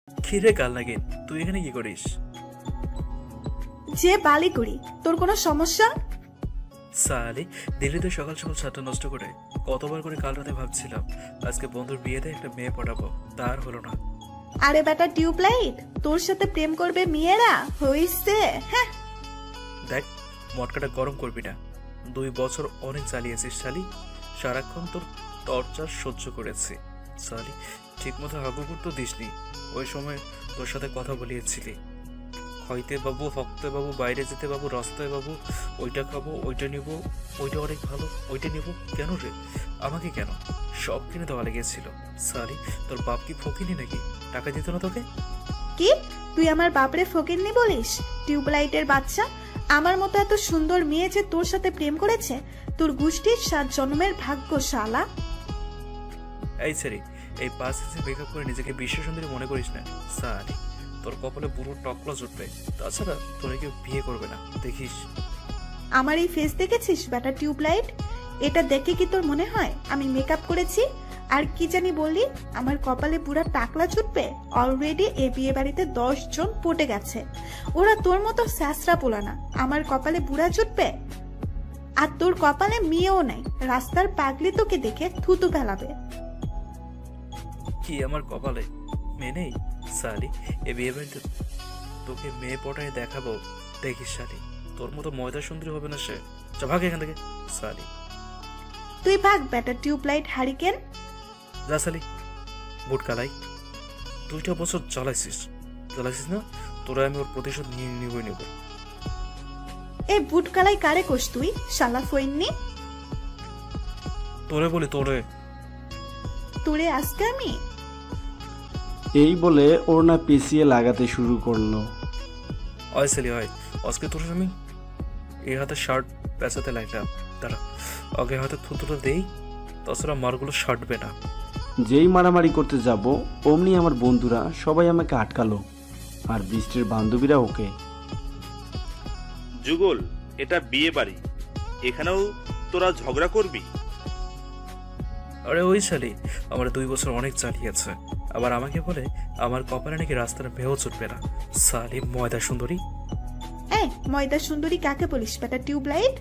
খিরে কাল নাগিন, তুই এখানে কি করিস? যে বালি করি, তোর কোনো সমস্যা? সালি, দিল্লিতে সকাল সকাল ছাদটা নষ্ট করে কতবার করে কাল রাতে ভাবছিলাম আজকে বন্ধুর বিয়েতে একটা মেয়ে পটাবো, তার হলো না। আরে বেটা টিউবলাইট, তোর সাথে প্রেম করবে মেয়েরা হইছে? হ্যাঁ দেখ, মটকাটা গরম করবি না। 2 বছর অনেক চালিয়েছিস শালি, সারাক্ষণ তোর টর্চার সহ্য করেছি। শালি, ঠিক মতো হাগু করতে দিসনি। ওই সময় তোর সাথে কথা বলিয়েছিলি, খাইতে বাবু, হকতে বাবু, বাইরে যেতে বাবু, রাস্তায় বাবু, ওইটা খাবো, ওইটা নিব, ওইটা অনেক ভালো, ওইটা নিব। কেন রে? আমাকে কেন? সব কিনে দেওয়া লেগেছিল। শালি, তোর বাপ কি ফকিনি নাকি? টাকা দিত না তোকে? কি তুই আমার বাপরে ফকিন্নি বলিস? টিউবলাইটের বাচ্চা, আমার মতো এত সুন্দর মেয়ে যে তোর সাথে প্রেম করেছে, তোর গোষ্ঠীর 7 জন্মের ভাগ্য শালা। এই ছেড়ে, এই 5 ইঞ্চি মেকআপ করে নিজেকে বিশ্ব সুন্দরী মনে করিস না। সালি, তোর কপালে পুরো টকলা জুটবে, তাছাড়া তোরা কেউ বিয়ে করবে না, দেখিস। আমার এই ফেস দেখেছিস বেটা টিউবলাইট? এটা দেখে কি তোর মনে হয় আমি মেকআপ করেছি? আর কি জানি বললি, আমার কপালে পুরা টাকলা ছুটবে? অলরেডি এ বিয়ে বাড়িতে 10 জন পটে গেছে, ওরা তোর মতো স্যাসরা পোলা না। আমার কপালে বুড়া ছুটবে? আর তোর কপালে মেয়েও নাই, রাস্তার পাগলি তোকে দেখে থুতু ফেলাবে। কি আমার কপালে মেয়ে নেই? সালি, এ বিয়ে বাড়িতে তোকে মেয়ে পটায় দেখাবো, দেখিস। শালি, তোর মতো ময়দা সুন্দরী হবে না সে। চা ভাগ এখান থেকে সালি। তুই ভাগ বেটা টিউবলাইট হারিকেন। যা শালি, বুট কালাই। 2টা বছর চালাইছিস না? তোরা আমি ওর প্রতিশোধ নিবই নেব। এই বুট কালাই কারে কোস তুই শালা ফইন্নি? তোরে বলি, তোরে আজকে আমি। এই বলে ওর না পিছিয়ে লাগাতে শুরু করলো। হয় সেলি হয়, আজকে তোর আমি এই হাতে শার্ট পেঁচাতে লাগলাম। তারা আগে হাতে থুতুটা দেই, তাছাড়া মারগুলো শার্টবে না। যেই মারামারি করতে যাব অমনি আমার বন্ধুরা সবাই আমাকে আটকালো, আর বৃষ্টির বান্ধবীরা ওকে। যুগল, এটা বিয়ে বাড়ি, এখানেও তোরা ঝগড়া করবি? আরে ওই শালি আমার 2 বছর অনেক চালিয়েছে, আবার আমাকে বলে আমার কপালে নাকি রাস্তার ভেও চুটবে না। শালি ময়দা সুন্দরী। এই ময়দা সুন্দরী কাকে বলিস বেটা টিউবলাইট?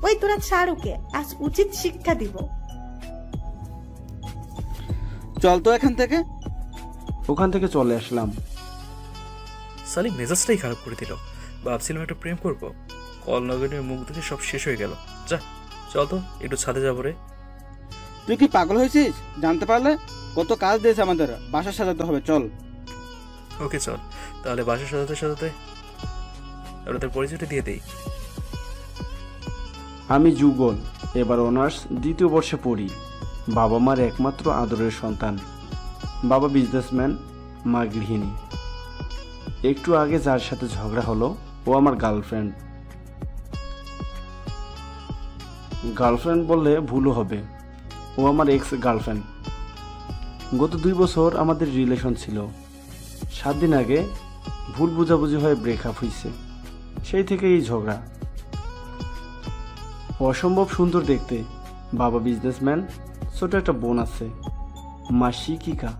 ওই তোরা ছাড় ওকে, আজ উচিত শিক্ষা দিব। চল তো এখান থেকে। ওখান থেকে চলে আসলাম। শালি মেজাজটাই খারাপ করে দিল। ভাবছিলাম একটা প্রেম করবো, কল নগরের মুখ দেখে সব শেষ হয়ে গেল। যা, চল তো একটু ছাদে যাবো রে। তুই কি পাগল হয়েছিস? জানতে পারলে কত কাজ দিয়েছে আমাদের, বাসা সাজাতে হবে, চল। ওকে চল তাহলে, বাসা সাজাতে সাজাতে ওদের পরিচয়টা দিয়ে দেই। আমি যুগল, এবার অনার্স 2য় বর্ষে পড়ি। বাবা মার একমাত্র আদরের সন্তান। বাবা বিজনেসম্যান, মা গৃহিণী। একটু আগে যার সাথে ঝগড়া হলো ও আমার গার্লফ্রেন্ড বললে ভুলও হবে, ও আমার এক্স গার্লফ্রেন্ড। গত 2 বছর আমাদের রিলেশন ছিল। 7 দিন আগে ভুল বুঝাবুঝি হয়ে ব্রেকআপ হয়েছে, সেই থেকে এই ঝগড়া। অসম্ভব সুন্দর দেখতে, বাবা বিজনেসম্যান, ছোট একটা বোন আছে, মা শিক্ষিকা।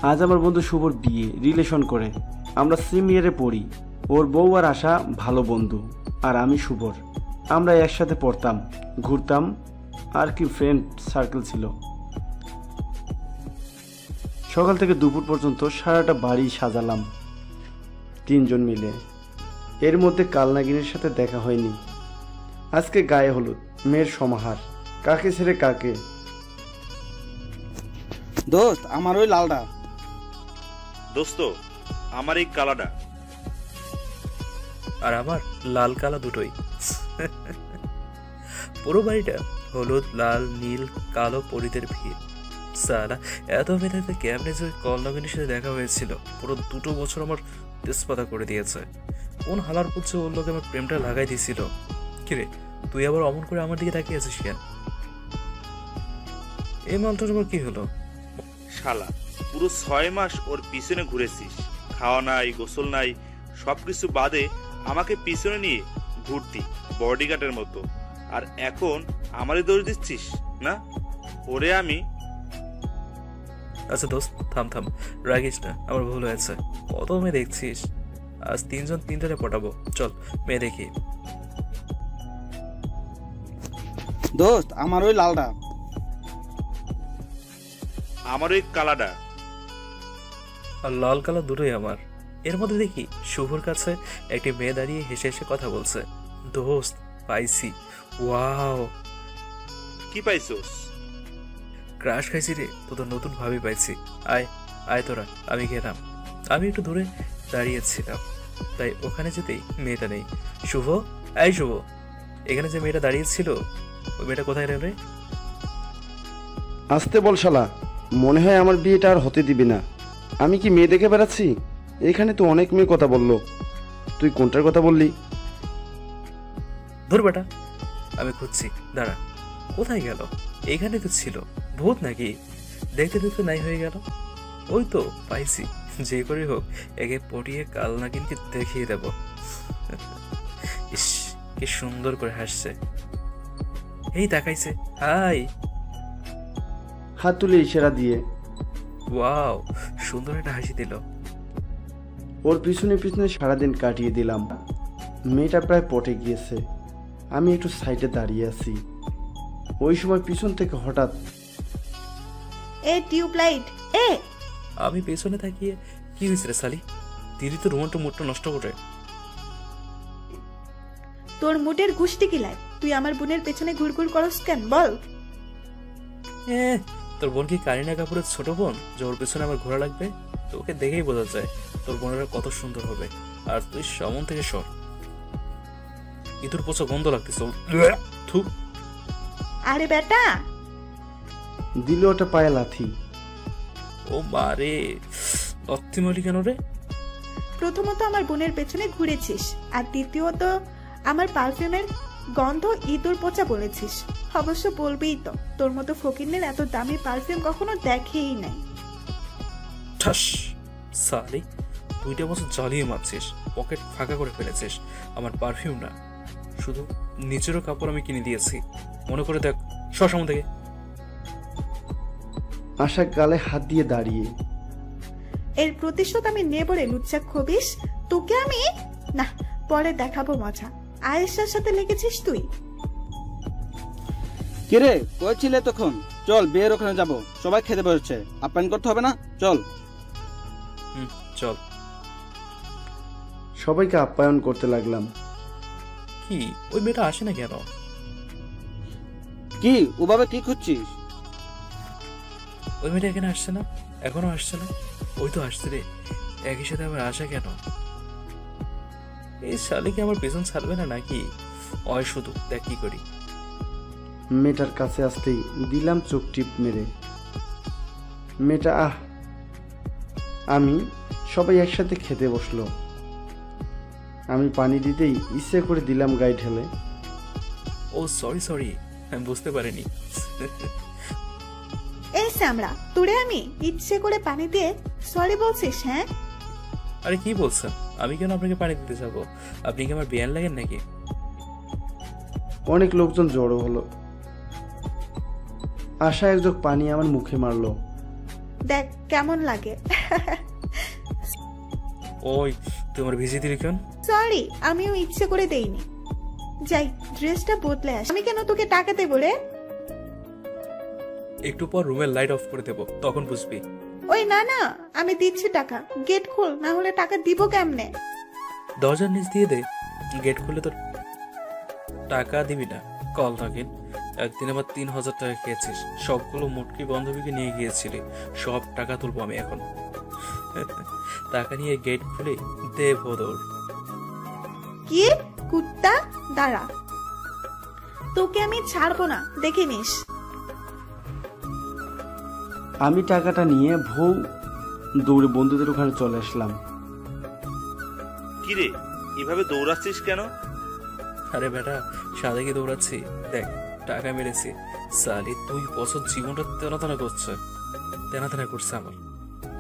আজ আমার বন্ধু শুভর বিয়ে, রিলেশন করে। আমরা সেম ইয়ারে পড়ি। ওর বউ আর আশা ভালো বন্ধু, আর আমি শুভর। আমরা একসাথে পড়তাম, ঘুরতাম, আর কি ফ্রেন্ড সার্কেল ছিল। সকাল থেকে দুপুর পর্যন্ত সারাটা বাড়ি সাজালাম 3 জন মিলে। এর মধ্যে কালনাগিনীর সাথে দেখা হয়নি। আজকে গায়ে হলুদ, মেয়ের সমাহার, কাকে ছেড়ে কাকে। দোস্ত, আমার ওই লালটা। দোস্ত, আমার এই কালাটা। আর আমার লাল কালা দুটোই। পুরো বাড়িটা হলুদ, লাল, নীল, কালো পরিদের ভিড়। সালা, এত মেধাতে কেমনে যে কলনগিনীর সাথে দেখা হয়েছিল, পুরো 2 বছর আমার তেজপাতা করে দিয়েছে। কোন হালার পুচ্ছে ওর লোকে আমার প্রেমটা লাগাই দিয়েছিল। কিরে, তুই আবার অমন করে আমার দিকে তাকিয়ে আছিস কেন? এই মালটার আবার কি হলো? শালা, পুরো 6 মাস ওর পিছনে ঘুরেছিস, খাওয়া নাই, গোসল নাই, সবকিছু বাদে আমাকে পিছনে নিয়ে ঘুরতি বডিগার্ডের মতো। আর এখন আমারই দোষ দিচ্ছিস না? ওরে আমি আচ্ছা দোস্ত, থাম থাম, রাগিস না, আমার ভুল হয়েছে। কত মেয়ে দেখছিস, আজ 3 জন 3টারে পটাবো। চল মেয়ে দেখি। দোস্ত আমার ওই লালটা। আমার ওই কালাডা। আর লাল কালো দুটোই আমার। এর মধ্যে দেখি শুভর কাছে একটি মেয়ে দাঁড়িয়ে হেসে হেসে কথা বলছে। দোস্ত পাইছি, ওয়াও, কি পাইছোস? ক্রাশ খাইছি রে, তোদের নতুন ভাবি পাইছি। আয় আয় তোরা, আমি গেলাম। আমি একটু দূরে দাঁড়িয়েছিলাম, তাই ওখানে যেতেই মেয়েটা নেই। শুভ, এই শুভ, এখানে যে মেয়েটা দাঁড়িয়েছিল, ওই মেয়েটা কোথায় রে? আসতে বল শালা, মনে হয় আমার বিয়েটা আর হতে দিবি না। আমি কি মেয়ে দেখে বেড়াচ্ছি? এখানে তো অনেক মেয়ে কথা বললো, তুই কোনটার কথা বললি? ধর বেটা, আমি খুঁজছি, দাঁড়া। কোথায় গেল? এখানে তো ছিল। ভূত নাকি? দেখতে দেখতে নাই হয়ে গেল। ওই তো পাইছি, যে করে হোক একে পটিয়ে কাল নাগিনকে দেখিয়ে দেব। ইস, কি সুন্দর করে হাসছে। এই তাকাইছে, হাই। হাত তুলে ইশারা দিয়ে ওয়াও, সুন্দর একটা হাসি দিল। ওর পিছনে পিছনে সারাদিন কাটিয়ে দিলাম। মেয়েটা প্রায় পটে গিয়েছে। আমি একটু সাইডে দাঁড়িয়ে আছি। ওই সময় পিছন থেকে হঠাৎ এ টিউবলাইট এ। আমি পেছনে তাকিয়ে, কি হয়েছে রে সালি? দিদি তো রোমান্ট মুডটা নষ্ট করে। তোর মুটের গুষ্টি কিলাই, তুই আমার বোনের পেছনে ঘুরঘুর করস কেন বল? তোর বোন কি কারিনা কাপুরের ছোট বোন যে ওর পেছনে আমার ঘোরা লাগবে? তোকে দেখেই বোঝা যায় তোর বোনেরা কত সুন্দর হবে। আর তুই সামন থেকে সর, ইঁদুর পচা গন্ধ লাগতেছে। থু। আরে বেটা, দিল ওটা পায়ে লাথি। ও মারে, অত্তি মলি কেন রে? প্রথমত আমার বোনের পেছনে ঘুরেছিস, আর দ্বিতীয়ত আমার পারফিউমের গন্ধ ইঁদুর পচা বলেছিস। অবশ্য বলবেই তো, তোর মতো ফকিন্নের এত দামি পারফিউম কখনো দেখেই নাই। ঠাস সালি, 2টা বছর জ্বালিয়ে মারছিস, পকেট ফাঁকা করে ফেলেছিস। আমার পারফিউম না, শুধু নিচেরও কাপড় আমি কিনে দিয়েছি, মনে করে দেখ। সসাম থেকে। আশা গালে হাত দিয়ে দাঁড়িয়ে। এর প্রতিশোধ আমি নেব রে লুচ্চা খবিস। তোকে আমি না, পরে দেখাবো মজা। আয়েশার সাথে লেগেছিস তুই। কিরে কই ছিলে তখন? চল বিয়ের ওখানে যাব, সবাই খেতে বসেছে, আপ্যায়ন করতে হবে না? চল। চল। সবাইকে আপ্যায়ন করতে লাগলাম। কি ওই মেয়েটা আসে না কেন? কি ওভাবে কি খুঁজছিস? ওই মেয়েটা এখানে আসছে না, এখনো আসছে না। ওই তো আসছে রে, একই সাথে আবার আসা কেন? এই শালিকে আমার পেছন ছাড়বে না নাকি? ওই শুধু দেখ কি করি। মেয়েটার কাছে আসতেই দিলাম চোখ টিপ মেরে। মেয়েটা আমি সবাই একসাথে খেতে বসলো। আমি পানি দিতেই ইচ্ছে করে দিলাম গায়ে ঢেলে। ও সরি সরি, আমি বুঝতে পারিনি। এই স্যামরা, তোরে আমি ইচ্ছে করে পানি দিয়ে সরি বলছিস? হ্যাঁ, আরে কি বলছেন? আমি কেন আপনাকে পানি দিতে যাবো? আপনি কি আমার বিয়ান লাগেন নাকি? অনেক লোকজন জড়ো হলো। আশা এক জগ পানি আমার মুখে মারলো। দেখ কেমন লাগে। ওই তুই আমার ভিজিয়ে দিলি কেন? সরি, আমিও ইচ্ছে করে দেইনি। যাই, ড্রেসটা বদলে আস। আমি কেন তোকে টাকা দেবো রে? একটু পর রুমের লাইট অফ করে দেবো, তখন বুঝবি। ওই না না, আমি দিচ্ছি টাকা। গেট খোল, না হলে টাকা দিব কেমনে? দরজার নিচ দিয়ে দে, গেট খুলে তো টাকা দিবি না। কল নাগিন, একদিন আবার 3000 টাকা খেয়েছিস, সবগুলো মুটকি বান্ধবীকে নিয়ে গিয়েছিলি। সব টাকা তুলবো আমি এখন। টাকা নিয়ে গেট খুলে দে ভোদর। কি কুত্তা, দাঁড়া, তোকে আমি ছাড়বো না, দেখে নিস। আমি টাকাটা নিয়ে ভৌ দৌড়ে বন্ধুদের ওখানে চলে আসলাম। কিরে এভাবে দৌড়াচ্ছিস কেন? আরে বেটা, সাদা কি দৌড়াচ্ছি? দেখ টাকা মেরেছি। সালি 2 বছর জীবনটা তেনা করছে, তেনা করছে আমার।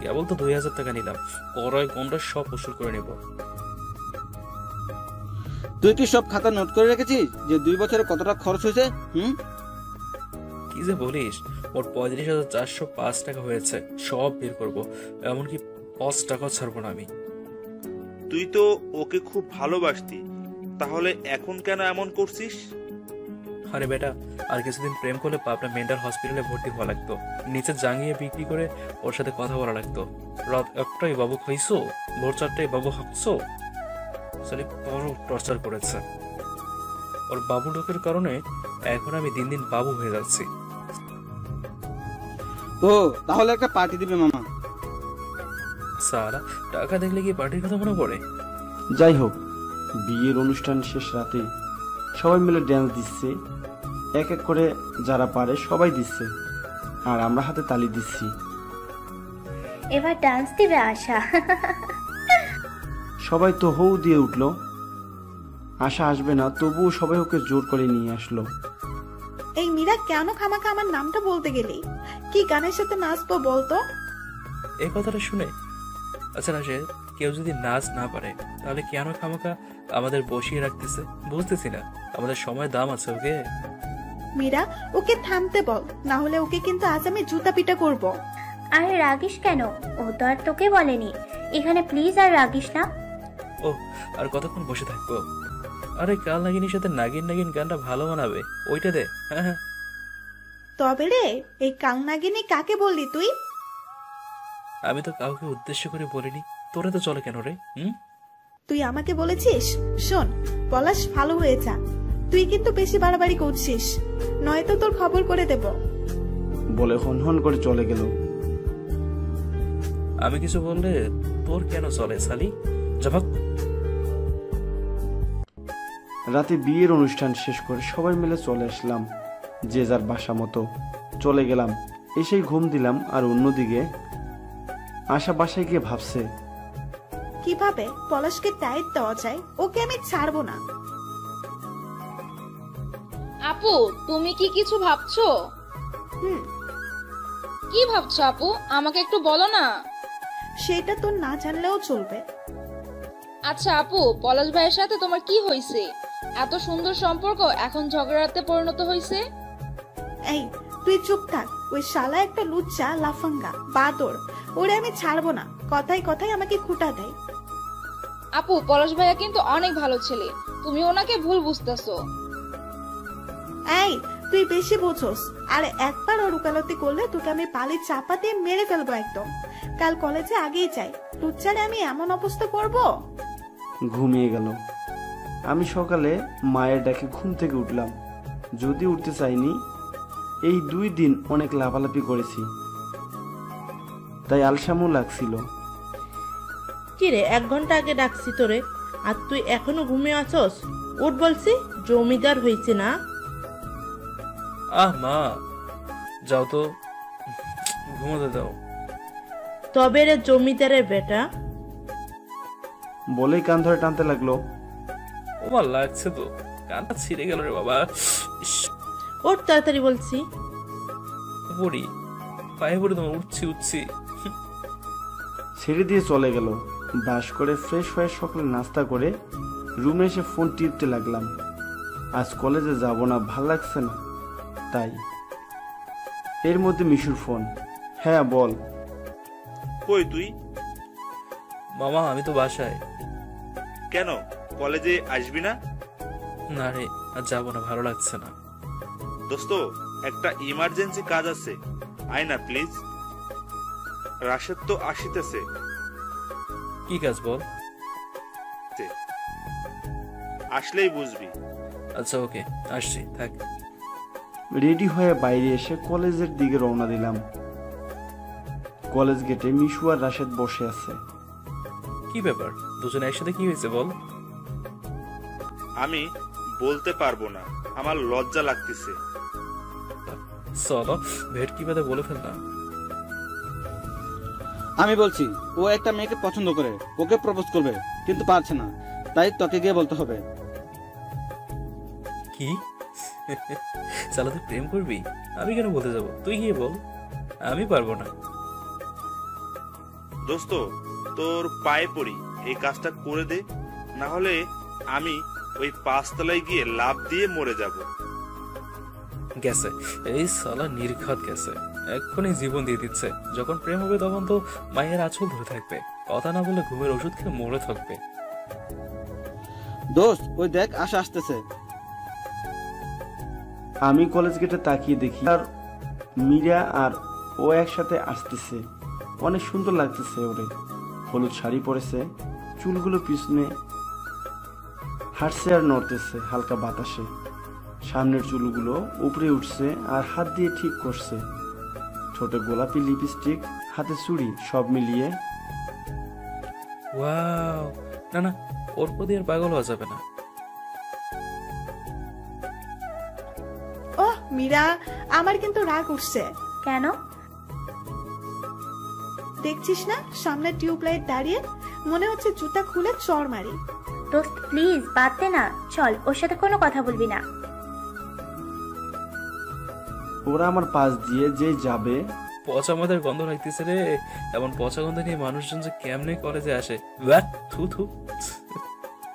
কেবল তো 2000 টাকা নিলাম, পরায় গন্ডা সব উসুল করে নেব। তুই কি সব খাতা নোট করে রেখেছিস যে 2 বছরে কত টাকা খরচ হয়েছে? কি কি যে বলিস, ওর 35,405 টাকা হয়েছে, সব বের করবো, এমনকি 5 টাকাও ছাড়বো না আমি। তুই তো ওকে খুব ভালোবাসতি, তাহলে এখন কেন এমন করছিস? আরে বেটা, আর কিছুদিন প্রেম করলে পাবনা মেন্টাল হসপিটালে ভর্তি হওয়া লাগতো, নিচে জাঙ্গিয়ে বিক্রি করে ওর সাথে কথা বলা লাগতো। রাত 1টায় বাবু খাইছো, ভোর 4টায় বাবু হাঁকছো, সালি বড় টর্চার করেছে। ওর বাবু ঢোকের কারণে এখন আমি দিন দিন বাবু হয়ে যাচ্ছি। ও তাহলে একটা পার্টি দিবে মামা। সারা টাকা দেখলে কি পার্টির কথা মনে পড়ে? যাই হোক, বিয়ের অনুষ্ঠান শেষ রাতে সবাই মিলে ড্যান্স দিচ্ছে, এক এক করে যারা পারে সবাই দিচ্ছে, আর আমরা হাতে তালি দিচ্ছি। এবার ডান্স দিবে আশা। সবাই তো হৌ দিয়ে উঠলো। আশা আসবে না, তবুও সবাই ওকে জোর করে নিয়ে আসলো। এই মীরা, কেন খামাখা আমার নামটা বলতে গেলি? কি গানের সাথে নাচবো বলতো? এই কথাটা শুনে আচ্ছা না, সে কেউ যদি নাচ না পারে তাহলে কেন খামাখা আমাদের বসিয়ে রাখতেছে? বুঝতেছি না, আমাদের সময় দাম আছে। ওকে মীরা, ওকে থামতে বল, না হলে ওকে কিন্তু আজ আমি জুতা পিটা করবো। আরে রাগিস কেন? ও তো আর তোকে বলেনি। এখানে প্লিজ আর রাগিস না। ও আর কতক্ষণ বসে থাকবো? আরে কাল নাগিনীর সাথে নাগিন নাগিন গানটা ভালো মানাবে, ওইটা দে। হ্যাঁ হ্যাঁ। তবে রে, এই কালনাগিনী কাকে বললি তুই? আমি তো কাউকে উদ্দেশ্য করে বলিনি, তোরে তো চলে কেন রে? তুই আমাকে বলেছিস? শোন পলাশ, ভালো হয়ে যা, তুই কিন্তু বেশি বাড়াবাড়ি করছিস, নয়তো তোর খবর করে দেব। বলে হন হন করে চলে গেল। আমি কিছু বললে তোর কেন চলে সালি? জবাব। রাতে বিয়ের অনুষ্ঠান শেষ করে সবাই মিলে চলে আসলাম, যে যার বাসা মতো চলে গেলাম। এসেই ঘুম দিলাম। আর অন্যদিকে আশা বাসায় গিয়ে ভাবছে, কিভাবে পলাশকে টাইট দেওয়া যায়, ওকে আমি ছাড়বো না। আপু, তুমি কি কিছু ভাবছো? হুম, কি ভাবছো আপু? আমাকে একটু বলো না। সেটা তোর না জানলেও চলবে। আচ্ছা আপু, পলাশ ভাইয়ের সাথে তোমার কি হয়েছে? এত সুন্দর সম্পর্ক এখন ঝগড়াতে পরিণত হয়েছে। এই তুই চুপ থাক, ওই শালা একটা লুচ্চা লাফাঙ্গা বাদর, ওরে আমি ছাড়বো না। কথায় কথায় আমাকে খুঁটা দেয়। আপু, পলাশ ভাইয়া কিন্তু অনেক ভালো ছেলে, তুমি ওনাকে ভুল বুঝতেছো। এই তুই বেশি বোঝোস, আর একবার ওর উকালতি করলে তোকে আমি পালির চাপা দিয়ে মেরে ফেলবো একদম। কাল কলেজে আগেই যাই, লুচ্চারে আমি এমন অবস্থা করবো। ঘুমিয়ে গেল। আমি সকালে মায়ের ডাকে ঘুম থেকে উঠলাম, যদি উঠতে চাইনি। এই 2 দিন অনেক লাফালাফি করেছি, তাই আলসামও লাগছিল। কিরে, 1 ঘন্টা আগে ডাকছি তোরে, আর তুই এখনো ঘুমিয়ে আছস? উঠ বলছি, জমিদার হয়েছে না? আহ মা, যাও তো, ঘুমোতে দাও। তবে রে জমিদারের বেটা। বলেই কান ধরে টানতে লাগলো। ওমা লাগছে তো, কানটা ছিঁড়ে গেল রে বাবা। ইস, ওঠ তাড়াতাড়ি বলছি। পড়ি পায়ে পড়ে তোমার, উঠছি উঠছি। ছেড়ে দিয়ে চলে গেল। বাস করে ফ্রেশ হয়ে সকালে নাস্তা করে রুমে এসে ফোন টিপতে লাগলাম। আজ কলেজে যাব না, ভাল লাগছে না তাই। এর মধ্যে মিশুর ফোন। হ্যাঁ বল। কই তুই? মামা আমি তো বাসায়। কেন কলেজে আসবি না? না রে, আর যাবো না, ভালো লাগছে না। দোস্ত, একটা ইমার্জেন্সি কাজ আছে, আয় না প্লিজ। রাশেদ তো আসিতেছে। কি কাজ বল? আসলেই বুঝবি। আচ্ছা ওকে, আসছি, থাক। রেডি হয়ে বাইরে এসে কলেজের দিকে রওনা দিলাম। কলেজ গেটে মিশু আর রাশেদ বসে আছে। কি ব্যাপার, দুজনে একসাথে কি হয়েছে বল? আমি বলতে পারবো না, আমার লজ্জা লাগতেছে। চলো ভেটকি বাদে বলে ফেল না। আমি বলছি, ও একটা মেয়েকে পছন্দ করে, ওকে প্রপোজ করবে, কিন্তু পারছে না, তাই তোকে গিয়ে বলতে হবে। কি? চালা তুই প্রেম করবি? আমি কেন বলতে যাব? তুই গিয়ে বল। আমি পারবো না। দোস্ত, তোর পায়ে পড়ি, এই কাজটা করে দে, না হলে আমি ওই 5 তলায় গিয়ে লাফ দিয়ে মরে যাব। গেছে, এই সালা নির্ঘাত গেছে, এক্ষুনি জীবন দিয়ে দিচ্ছে। যখন প্রেম হবে তখন তো মায়ের আঁচল ধরে থাকবে, কথা না বলে ঘুমের ওষুধ খেয়ে মরে থাকবে। দোস্ত ওই দেখ আশা আসতেছে। আমি কলেজ গেটে তাকিয়ে দেখি আর মীরা আর ও একসাথে আসতেছে। অনেক সুন্দর লাগতেছে ওরে। হলুদ শাড়ি পরেছে, চুলগুলো পিছনে হাঁটছে আর নড়তেছে হালকা বাতাসে। সামনের চুলগুলো উপরে উঠছে আর হাত দিয়ে ঠিক করছে। ছোট গোলাপি লিপস্টিক, হাতে চুড়ি, সব মিলিয়ে ওয়াও, না না, ওর প্রতি আর পাগল হওয়া যাবে না। ওহ মীরা, আমার কিন্তু রাগ উঠছে। কেন? দেখছিস না সামনে টিউবলাইট দাঁড়িয়ে, মনে হচ্ছে জুতা খুলে চড় মারি। দোস্ত প্লিজ বাদ দে না, চল ওর সাথে কোনো কথা বলবি না। ওরা আমার পাশ দিয়ে যে যাবে। পচা আমাদের গন্ধ লাগতেছে রে। এমন পচা গন্ধ নিয়ে মানুষজন যে কেমনে কলেজে আসে। ওয়াক, থু থু।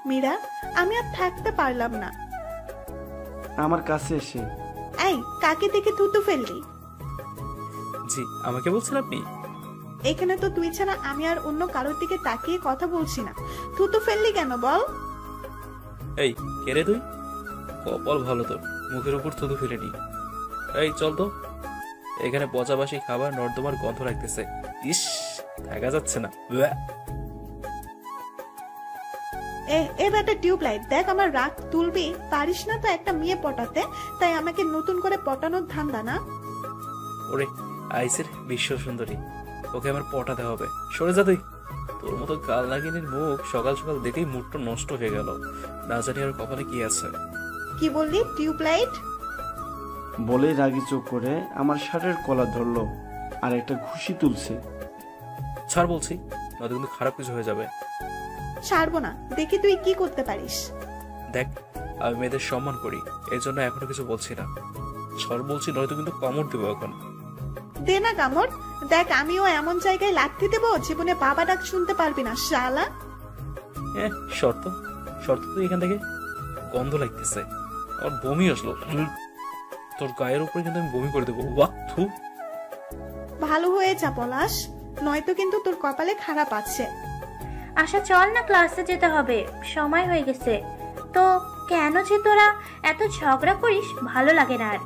মীরা, আমি আর থাকতে পারলাম না। আমার কাছে এসে এই কাকে দেখে থুতু ফেললি? জি, আমাকে বলছেন আপনি? এখানে তো তুই ছাড়া আমি আর অন্য কারোর দিকে তাকিয়ে কথা বলছি না। থুতু ফেললি কেন বল? এই কে রে তুই? কপাল ভালো তোর, মুখের উপর থুতু ফেলেনি। এই চল তো, এখানে পচাবাসি খাবার নর্দমার গন্ধ লাগতেছে। ইস, থাকা যাচ্ছে না। ওয়াক। এ বেটা টিউবলাইট, দেখ আমার রাগ তুলবি পারিস না তো একটা মেয়ে পটাতে, তাই আমাকে নতুন করে পটানোর ধান্দা না? ওরে আইসের বিশ্ব সুন্দরী, ওকে আমার পটাতে হবে। সরে যা তুই। তোর মতো কাল নাগিনীর মুখ সকাল সকাল দেখেই মুডটা নষ্ট হয়ে গেল। না জানি আর কপালে কি আছে। কি বললি টিউবলাইট? বলে রাগি চোখ করে আমার শার্টের কলার ধরলো আর একটা ঘুষি তুলছে। ছাড় বলছি, নয়তো কিন্তু খারাপ কিছু হয়ে যাবে। ছাড়বো না, দেখি তুই কি করতে পারিস। দেখ, আমি মেয়েদের সম্মান করি, এর জন্য এখনো কিছু বলছি না। ছাড় বলছি, নয়তো কিন্তু কামড় দেবো এখন। দে না কামড়। দেখ আমিও এমন জায়গায় লাথি দেবো জীবনে বাবা ডাক শুনতে পারবি না শালা। শর্ত শর্ত তুই এখান থেকে। গন্ধ লাগতেছে, আর বমি আসলো। তোর গায়ের উপরে কিন্তু আমি বমি করে দেবো। ওয়াক, থু। ভালো হয়ে যা পলাশ, নয়তো কিন্তু তোর কপালে খারাপ আছে। আশা চল না, ক্লাসে যেতে হবে, সময় হয়ে গেছে। তো কেন যে তোরা এত ঝগড়া করিস, ভালো লাগে না আর।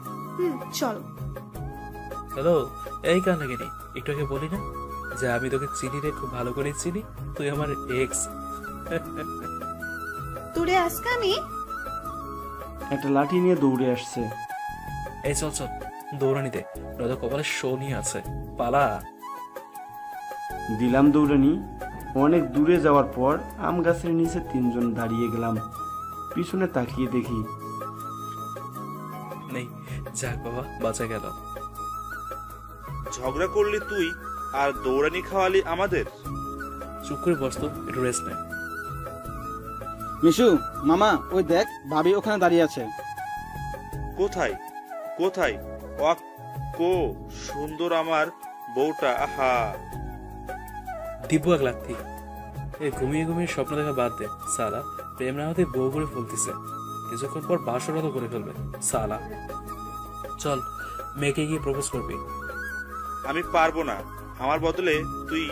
চল। হ্যালো, এই কান লাগেনি, একটু আগে বলি না যে আমি তোকে চিনি রে, খুব ভালো করে চিনি, তুই আমার এক্স। তোরে আজকে আমি একটা লাঠি নিয়ে দৌড়ে আসছে। এই চল চল, দৌড়ানিতে, নয়তো কপালে শনি আছে, পালা। দিলাম দৌড়ানি। অনেক দূরে যাওয়ার পর আম গাছের নিচে তিনজন দাঁড়িয়ে গেলাম। পিছনে তাকিয়ে দেখি নেই। যাক বাবা, বাঁচা গেল। ঝগড়া করলি তুই আর দৌড়ানি খাওয়ালি আমাদের। চুপ করে বসতো, একটু রেস্ট নে। মিশু মামা, ওই দেখ ভাবি ওখানে দাঁড়িয়ে আছে। কোথায় কোথায়? ওয়াক, কো সুন্দর আমার বউটা। আহা, দিব্য এক লাথি। এ ঘুমিয়ে ঘুমিয়ে স্বপ্ন দেখা বাদ দে সালা। প্রেম না হতে বউ করে ফেলতেছে, কিছুক্ষণ পর বাসরত করে ফেলবে সালা। চল, মেয়েকে গিয়ে প্রপোজ করবি। আমি পারবো না, আমার বদলে তুই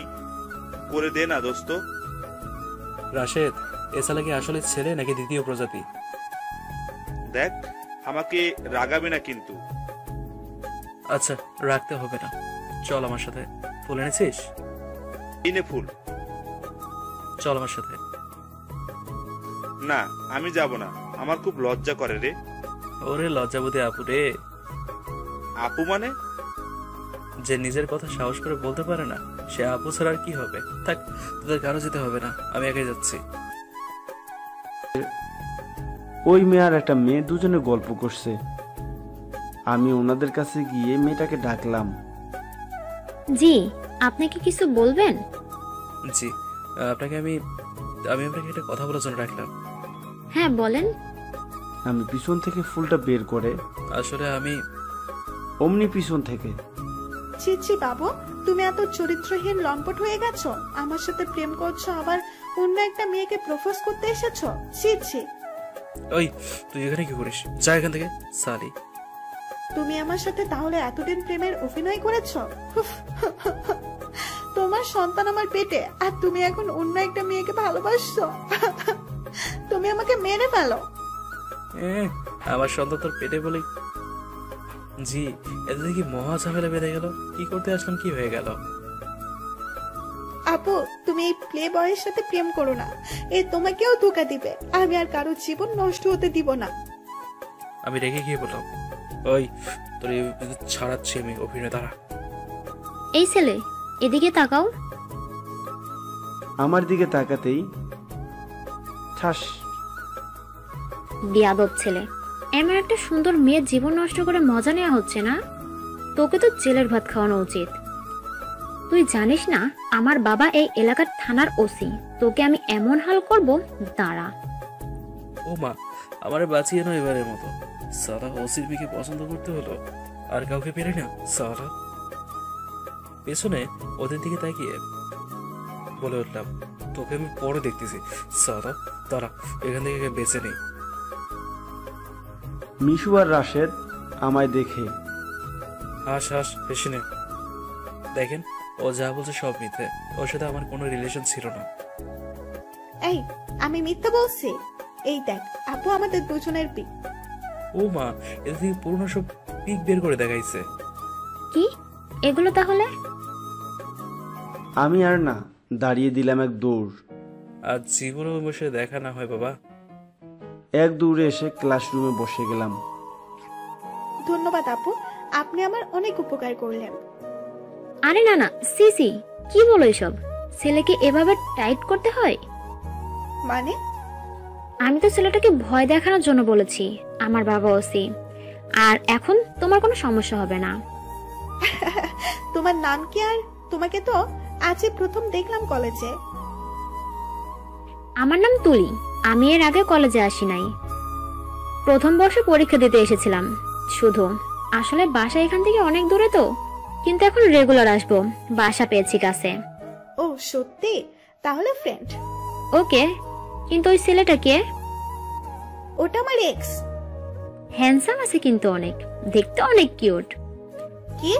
করে দে না দোস্ত। রাশেদ, এ সালা কি আসলে ছেলে নাকি দ্বিতীয় প্রজাতি? দেখ, আমাকে রাগাবি না কিন্তু। আচ্ছা, রাখতে হবে না, চল আমার সাথে। ফুল এনেছিস? ইনে ফুল। চল আমার সাথে। না, আমি যাব না, আমার খুব লজ্জা করে রে। ওরে লজ্জাবতী আপু রে। আপু মানে? যে নিজের কথা সাহস করে বলতে পারে না, সে আপু ছাড়া আর কি হবে? থাক, তোদের কারো যেতে হবে না, আমি একাই যাচ্ছি। ওই মেয়ে আর একটা মেয়ে দুজনে গল্প করছে। আমি ওনাদের কাছে গিয়ে মেয়েটাকে ডাকলাম। জি, আপনি কি কিছু বলবেন? জি, আপনাকে আমি আপনাকে একটা কথা বলার জন্য ডাকলাম। হ্যাঁ বলেন। আমি পিছন থেকে ফুলটা বের করে আসলে আমি অমনি পিছন থেকে। ছি ছি বাবু, তুমি এত চরিত্রহীন লম্পট হয়ে গেছো, আমার সাথে প্রেম করছো, আবার অন্য একটা মেয়েকে প্রপোজ করতে এসেছো। ছি ছি। ওই, তুই এখানে কি করিস? যা এখান থেকে সালি। তুমি আমার সাথে তাহলে এতদিন প্রেমের অভিনয় করেছো? উফ, তোমার সন্তান আমার পেটে আর তুমি এখন অন্য একটা মেয়েকে ভালোবাসছো। তুমি আমাকে মেরে ফেলো। আমার সন্তান তোর পেটে বলে? জি, এত দেখি মহা ঝামেলা বেঁধে গেল। কি করতে আসলাম, কি হয়ে গেল? আপু, তুমি এই প্লে বয়ের সাথে প্রেম করো না, এ তোমাকেও ধোকা দিবে। আমি আর কারো জীবন নষ্ট হতে দিব না। আমি রেগে গিয়ে বললাম, ওই তোর ছাড়াচ্ছি আমি অভিনয়। দ্বারা এই ছেলে, এদিকে তাকাও। আমার দিকে তাকাতেই ঠাস। বিয়াদব ছেলে, এমন একটা সুন্দর মেয়ের জীবন নষ্ট করে মজা নেওয়া হচ্ছে না? তোকে তো জেলের ভাত খাওয়ানো উচিত। তুই জানিস না আমার বাবা এই এলাকার থানার ওসি। তোকে আমি এমন হাল করব, দাঁড়া। ও মা, আমারে বাঁচিয়ে নয় এবারের মতো। সারা ওসির মেয়েকে পছন্দ করতে হলো, আর কাউকে পেরে না। সারা পেছনে ওদের দিকে তাকিয়ে বলে উঠলাম, তোকে আমি পরে দেখতেছি। সারা তারা এখান থেকে বেঁচে নেই। মিশু আর রাশেদ আমায় দেখে হাস হাস হেসে নে। দেখেন, ও যা বলছে সব মিথ্যে। ওর সাথে আমার কোনো রিলেশন ছিল না। এই, আমি মিথ্যা বলছি? এই দেখ আপু, আমাদের দুজনের পিক। ও মা, এদের থেকে পুরনো সব পিক বের করে দেখাইছে। কি এগুলো তাহলে? আমি আর না দাঁড়িয়ে দিলাম এক দৌড়। আজ জীবনে বসে দেখা না হয় বাবা। এক দৌড়ে এসে ক্লাসরুমে বসে গেলাম। ধন্যবাদ আপু, আপনি আমার অনেক উপকার করলেন। আরে না না, সিসি কি বলো এসব? ছেলেকে এভাবে টাইট করতে হয়? মানে? আমি তো ছেলেটাকে ভয় দেখানোর জন্য বলেছি। আমার বাবা ওসি, আর এখন তোমার কোনো সমস্যা হবে না। তোমার নাম কি? আর তোমাকে তো আজই প্রথম দেখলাম কলেজে। আমার নাম তুলি। আমি এর আগে কলেজে আসি নাই। প্রথম বর্ষে পরীক্ষা দিতে এসেছিলাম শুধু। আসলে বাসা এখান থেকে অনেক দূরে তো, কিন্তু এখন রেগুলার আসবো। বাসা পেয়েছি কাছে। ও সত্যি? তাহলে ফ্রেন্ড। ওকে, কিন্তু ওই ছেলেটা কে? ওটা আমার এক্স। হ্যান্ডসাম আছে কিন্তু অনেক, দেখতে অনেক কিউট। কি?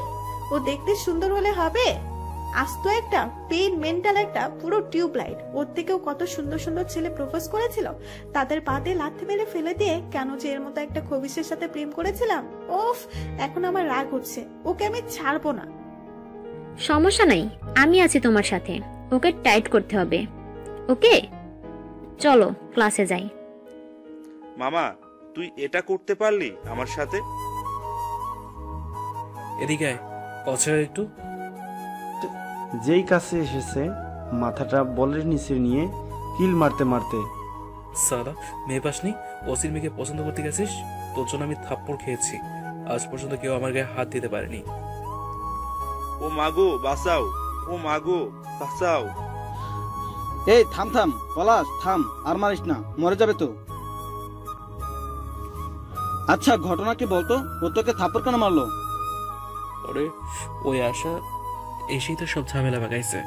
ও দেখতে সুন্দর হলে হবে? আজ তো একটা পেইন মেন্টাল একটা পুরো টিউবলাইট। ওর থেকেও কত সুন্দর সুন্দর ছেলে প্রপোজ করেছিল, তাদের পাতে লাথি মেরে ফেলে দিয়ে কেন যে এর মতো একটা খবিশের সাথে প্রেম করেছিলাম। ওফ, এখন আমার রাগ হচ্ছে। ওকে আমি ছাড়বো না। সমস্যা নাই, আমি আছি তোমার সাথে। ওকে টাইট করতে হবে। ওকে, চলো ক্লাসে যাই। মামা, তুই এটা করতে পারলি আমার সাথে? এদিকে আয়, পছন্দ একটু। যেই কাছে এসেছে মাথাটা বলের নিচে নিয়ে কিল মারতে মারতে, সালা মেয়ে পাসনি, ওসির মেয়েকে পছন্দ করতে গেছিস? তোর জন্য আমি থাপ্পড় খেয়েছি। আজ পর্যন্ত কেউ আমার গায়ে হাত দিতে পারেনি। ও মাগো বাঁচাও, ও মাগো বাঁচাও। এই থাম থাম পলাশ, থাম, আর মারিস না, মরে যাবে তো। আচ্ছা ঘটনা কি বলতো? ও তোকে থাপ্পড় কেন মারলো? ওরে, ওই আশা এসেই তো সব ঝামেলা বাগাইছে।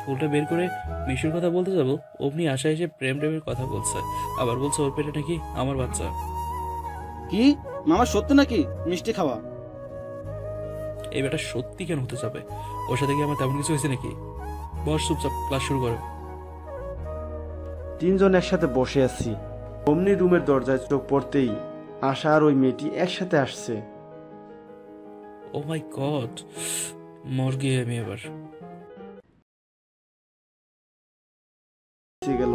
ফুলটা বের করে মিশুর কথা বলতে যাবো, অমনি আশা এসে প্রেম টেমের কথা বলছে। আবার বলছে ওর পেটে নাকি আমার বাচ্চা। কি মামা, সত্যি নাকি মিষ্টি খাওয়া? এই বেটা সত্যি কেন হতে যাবে? ওর সাথে কি আমার তেমন কিছু হয়েছে নাকি? বস চুপচাপ, ক্লাস শুরু করো। তিনজন একসাথে বসে আছি। অমনি রুমের দরজায় চোখ পড়তেই আশা আর ওই মেয়েটি একসাথে আসছে। ও মাই গড, মর গিয়ে আমি এবার। গেল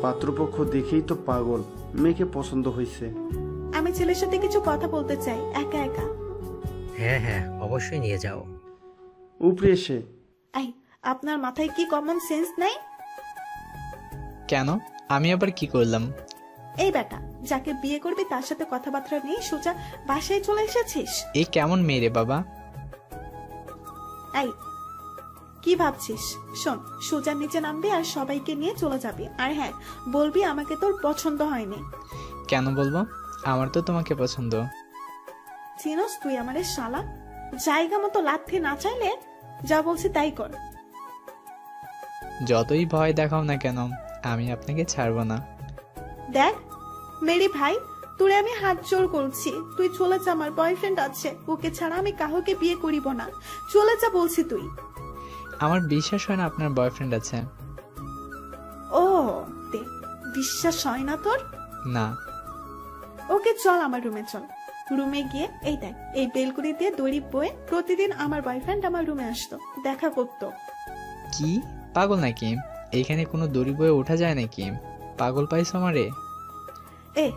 পাত্রপক্ষ দেখেই তো পাগল, মেয়েকে পছন্দ হয়েছে। আমি ছেলের সাথে কিছু কথা বলতে চাই, একা একা। হ্যাঁ হ্যাঁ, অবশ্যই নিয়ে যাও। উপরে এসে, এই, আপনার মাথায় কি কমন সেন্স নাই? কেন, আমি আবার কি করলাম? এই বেটা, যাকে বিয়ে করবি তার সাথে কথাবার্তা নেই, সোজা বাসায় চলে এসেছিস। এই কেমন মেয়ে রে বাবা? এই, কি ভাবছিস? শোন, সোজা নিচে নামবি আর সবাইকে নিয়ে চলে যাবি। আর হ্যাঁ, বলবি আমাকে তোর পছন্দ হয়নি। কেন বলবো? আমার তো তোমাকে পছন্দ। চিনোস তুই আমারে শালা? জায়গা মতো লাথি না চাইলে যা বলছি তাই কর। যতই ভয় দেখাও না কেন, আমি আপনাকে ছাড়বো না। দেখ মেরি ভাই, তোরে আমি হাত জোর করছি, তুই চলে যা, আমার বয়ফ্রেন্ড আছে, ওকে ছাড়া আমি কাউকে বিয়ে করিব না, চলে যা বলছি তুই। আমার বিশ্বাস হয় না আপনার বয়ফ্রেন্ড আছে। ও দে, বিশ্বাস হয় না তোর? না। ওকে চল আমার রুমে চল। রুমে গিয়ে এই দেখ, এই বেলকুনি দিয়ে দড়ি বয়ে প্রতিদিন আমার বয়ফ্রেন্ড আমার রুমে আসতো, দেখা করতো। কি পাগল নাকি? এইখানে কোনো দড়ি বয়ে ওঠা যায় নাকি? পাগল পাইছো আমারে? এ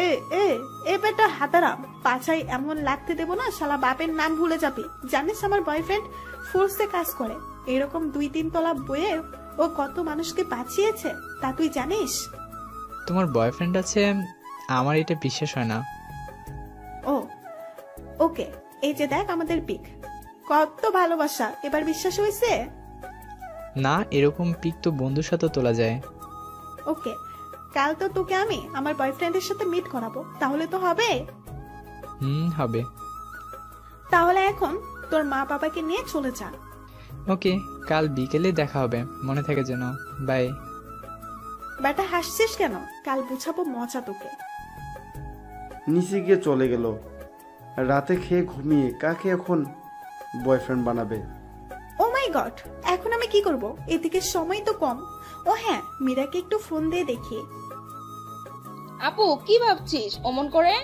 এ এ এ বেটা হাতারাম, পাছাই এমন লাগতে দেবো না শালা বাপের নাম ভুলে যাবি। জানিস আমার বয়ফ্রেন্ড ফোর্সে কাজ করে, এরকম 2-3 তলা বয়ে ও কত মানুষকে বাঁচিয়েছে তা তুই জানিস? তোমার বয়ফ্রেন্ড আছে? আমার এটা বিশ্বাস হয় না। ও ওকে, এই যে দেখ আমাদের পিক, কত ভালোবাসা, এবার বিশ্বাস হয়েছে? না, এরকম পিক তো বন্ধুর সাথে তোলা যায়। ওকে, কাল তো তোকে আমি আমার বয়ফ্রেন্ডের সাথে মিট করাবো, তাহলে তো হবে। হবে। তাহলে এখন তোর মা বাবাকে নিয়ে চলে যা। ওকে, কাল বিকেলে দেখা হবে, মনে থাকে যেন। বাই। বেটা হাসছিস কেন? কাল বুঝাবো মজা তোকে। নিচে গিয়ে চলে গেল। রাতে খেয়ে ঘুমিয়ে কাকে এখন বয়ফ্রেন্ড বানাবে? ও মাই গড, এখন আমি কি করব? এদিকে সময় তো কম। ও হ্যাঁ, মীরাকে একটু ফোন দিয়ে দেখি। আপু কি ভাবছিস অমন করে?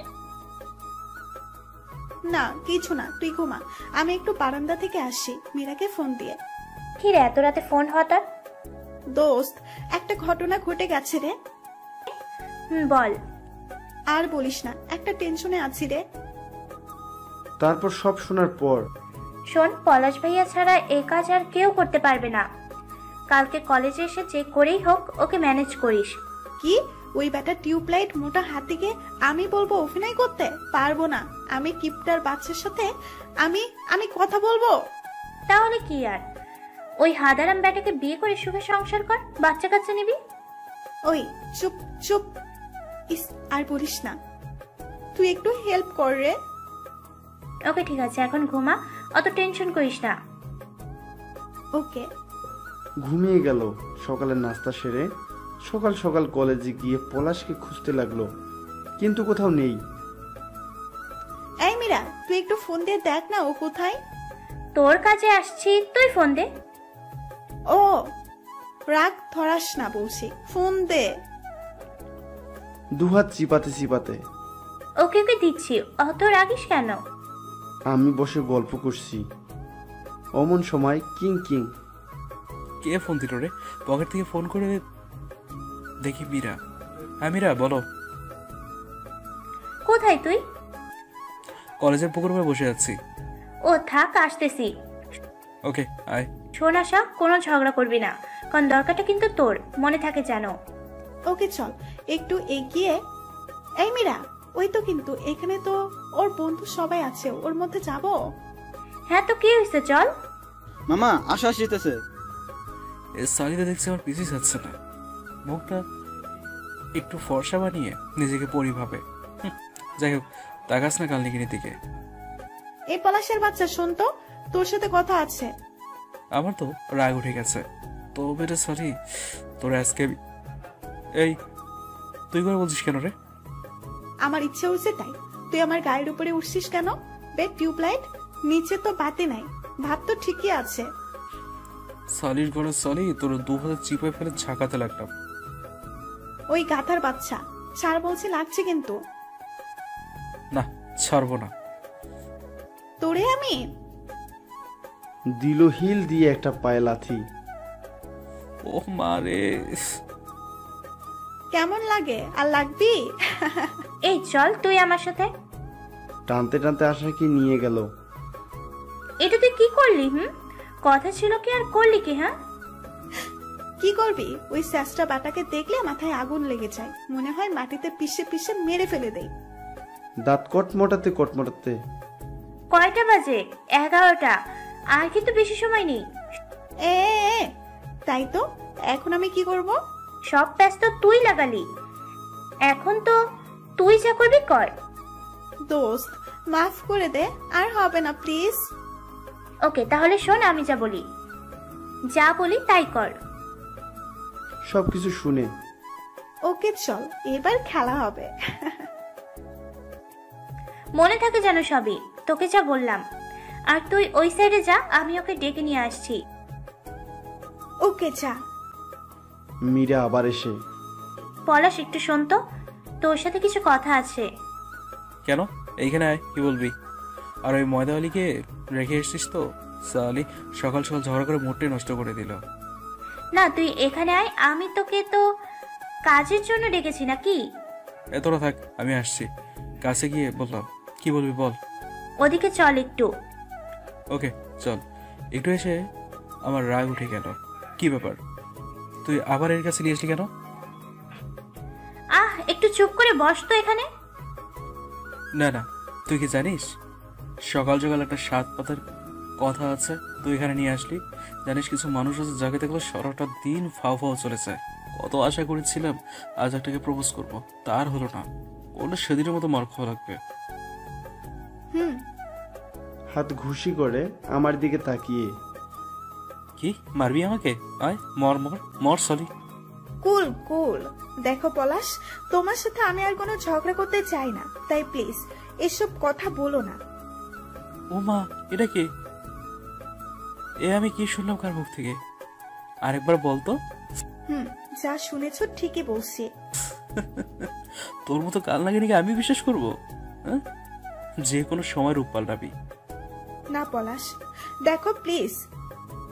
না কিছু না, তুই ঘুমা, আমি একটু বারান্দা থেকে আসি মীরাকে ফোন দিয়ে। কি রে এত রাতে ফোন হঠাৎ? দোস্ত, একটা ঘটনা ঘটে গেছে রে। বল। আর বলিস না, একটা টেনশনে আছি রে। তারপর সব শোনার পর? শোন, পলাশ ভাইয়া ছাড়া এই কাজ আর কেউ করতে পারবে না। কালকে কলেজে এসে যে করেই হোক ওকে ম্যানেজ করিস। কি? ওই ব্যাটা টিউবলাইট মোটা হাতিকে আমি বলবো অভিনয় করতে? পারবো না, আমি কিপটার বাচ্চার সাথে আমি কথা বলবো। তাহলে কি আর, ওই হাদারাম ব্যাটাকে বিয়ে করে সুখে সংসার কর, বাচ্চা কাচ্চা নিবি। ওই চুপ চুপ, ইস আর বলিস না, তুই একটু হেল্প কর রে। ওকে ঠিক আছে, এখন ঘুমা, অত টেনশন করিস না। ওকে। ঘুমিয়ে গেল। সকালে নাস্তা সেরে সকাল সকাল কলেজে গিয়ে পলাশকে খুঁজতে লাগলো, কিন্তু কোথাও নেই। এই মীরা, তুই একটু ফোন দিয়ে দেখ না ও কোথায়। তোর কাছে আসছি, তুই ফোন দে। ও রাগ ধরাস না বলছি, ফোন দে। দুহাত চিপাতে চিপাতে। ওকে ওকে দিচ্ছি, অত রাগিস কেন? আমি বসে গল্প করছি, অমন সময় কিং কিং। কে ফোন দিল রে? পকেট থেকে ফোন করে দেখি মীরা। হ্যাঁ মীরা বলো। কোথায় তুই? কলেজের পুকুর পাড়ে বসে আছি। ও থাক, আসতেছি। ওকে আয়। শোন আশা, কোনো ঝগড়া করবি না, কারণ দরকারটা কিন্তু তোর, মনে থাকে জানো। ওকে চল একটু এগিয়ে। এই মীরা, ওই তো কিন্তু এখানে তো ওর বন্ধু সবাই আছে, ওর মধ্যে যাব। হ্যাঁ তো কি হয়েছে, চল। মামা আসো, আসিতেছে। এ সালিদা দেখছি আমার পিছিয়ে যাচ্ছে না, মুখটা একটু ফর্সা বানিয়ে নিজেকে পরিভাবে। যাই হোক, তাকাস না কালনিকিনির দিকে। এই পলাশের বাচ্চা, শোন তো, তোর সাথে কথা আছে। আমার তো রাগ উঠে গেছে। তো বেটা সরি, তোর আজকে এই তুই করে বলছিস কেন রে? আমার ইচ্ছে হয়েছে তাই। তুই আমার গায়ের উপরে উঠছিস কেন? বে টিউবলাইট, নিচে তো বাতি নাই, ভাত তো ঠিকই আছে। সলির ঘরে সলি, তোর 2 হাতে চিপে ফেলে ঝাঁকাতে লাগলাম। ওই গাধার বাচ্চা, ছাড় বলছি, লাগছে কিন্তু। না ছাড়বো না তোরে আমি। দিল হিল দিয়ে একটা পায়ে লাথি। ও মারে, কেমন লাগে? আর লাগবি? এই চল তুই আমার সাথে। টানতে টানতে আশাকে নিয়ে গেল। এটা তুই কি করলি? কথা ছিল কি আর করলি কি? হ্যাঁ কি করবি? ওই স্যাসটা বাটাকে দেখলে মাথায় আগুন লেগে যায়, মনে হয় মাটিতে পিষে পিষে মেরে ফেলে দেই। দাঁত কটমটাতে কটমটাতে। কয়টা বাজে? 11টা, আর কিন্তু বেশি সময় নেই। এ তাই তো, এখন আমি কি করব? সব ব্যস্ত তুই লাগালি, এখন তো তুই যা করবি কর। দোস্ত মাফ করে দে, আর হবে না প্লিজ। ওকে তাহলে শোন, আমি যা বলি তাই কর। সবকিছু শুনে। ওকে চল, এবার খেলা হবে। মনে থাকে যেন সবই, তোকে যা বললাম। আর তুই ওই সাইডে যা, আমি ওকে ডেকে নিয়ে আসছি। ওকে যা। মীরা আবার এসে, পলাশ একটু শোন তো, তোর সাথে কিছু কথা আছে। কেন? এইখানে আয়, কি বলবি? আর ওই ময়দাওয়ালিকে রেখে এসছিস তো? সালি সকাল সকাল ঝগড়া করে মোটে নষ্ট করে দিল। না, তুই এখানে আয়, আমি তোকে তো কাজের জন্য ডেকেছি নাকি? এতটা থাক, আমি আসছি। কাছে গিয়ে বললাম, কি বলবি বল। ওদিকে চল একটু। ওকে চল। একটু এসে আমার রাগ উঠে গেল। কি ব্যাপার, তুই আবার এর কাছে নিয়ে আসলি কেন? একটু চুপ করে বস তো এখানে। না না, তুই কি জানিস সকাল সকাল একটা 7 পাতার কথা আছে তুই এখানে নিয়ে আসলি? জানিস কিছু মানুষ আছে যাকে দেখলে সারাটা দিন ফাও ফাও চলে যায়। কত আশা করেছিলাম আজ একটাকে প্রপোজ করব, তার হলো না। ওটা সেদিনের মতো মার খাওয়া লাগবে। হাত ঘুষি করে আমার দিকে তাকিয়ে, কি মারবি আমাকে? আয় মর মর মর। সরি। কুল কুল। দেখো পলাশ, তোমার সাথে আমি আর কোনো ঝগড়া করতে চাই না, তাই প্লিজ এসব কথা বলো না। ও মা, এটা কি? এ আমি কি শুনলাম কার মুখ থেকে? আরেকবার বলতো। যা শুনেছো ঠিকই বলছি। তোর মতো কাল নাগিনীকে আমি বিশ্বাস করবো? যে কোনো সময় রূপ পাল্টাবি। না পলাশ, দেখো প্লিজ,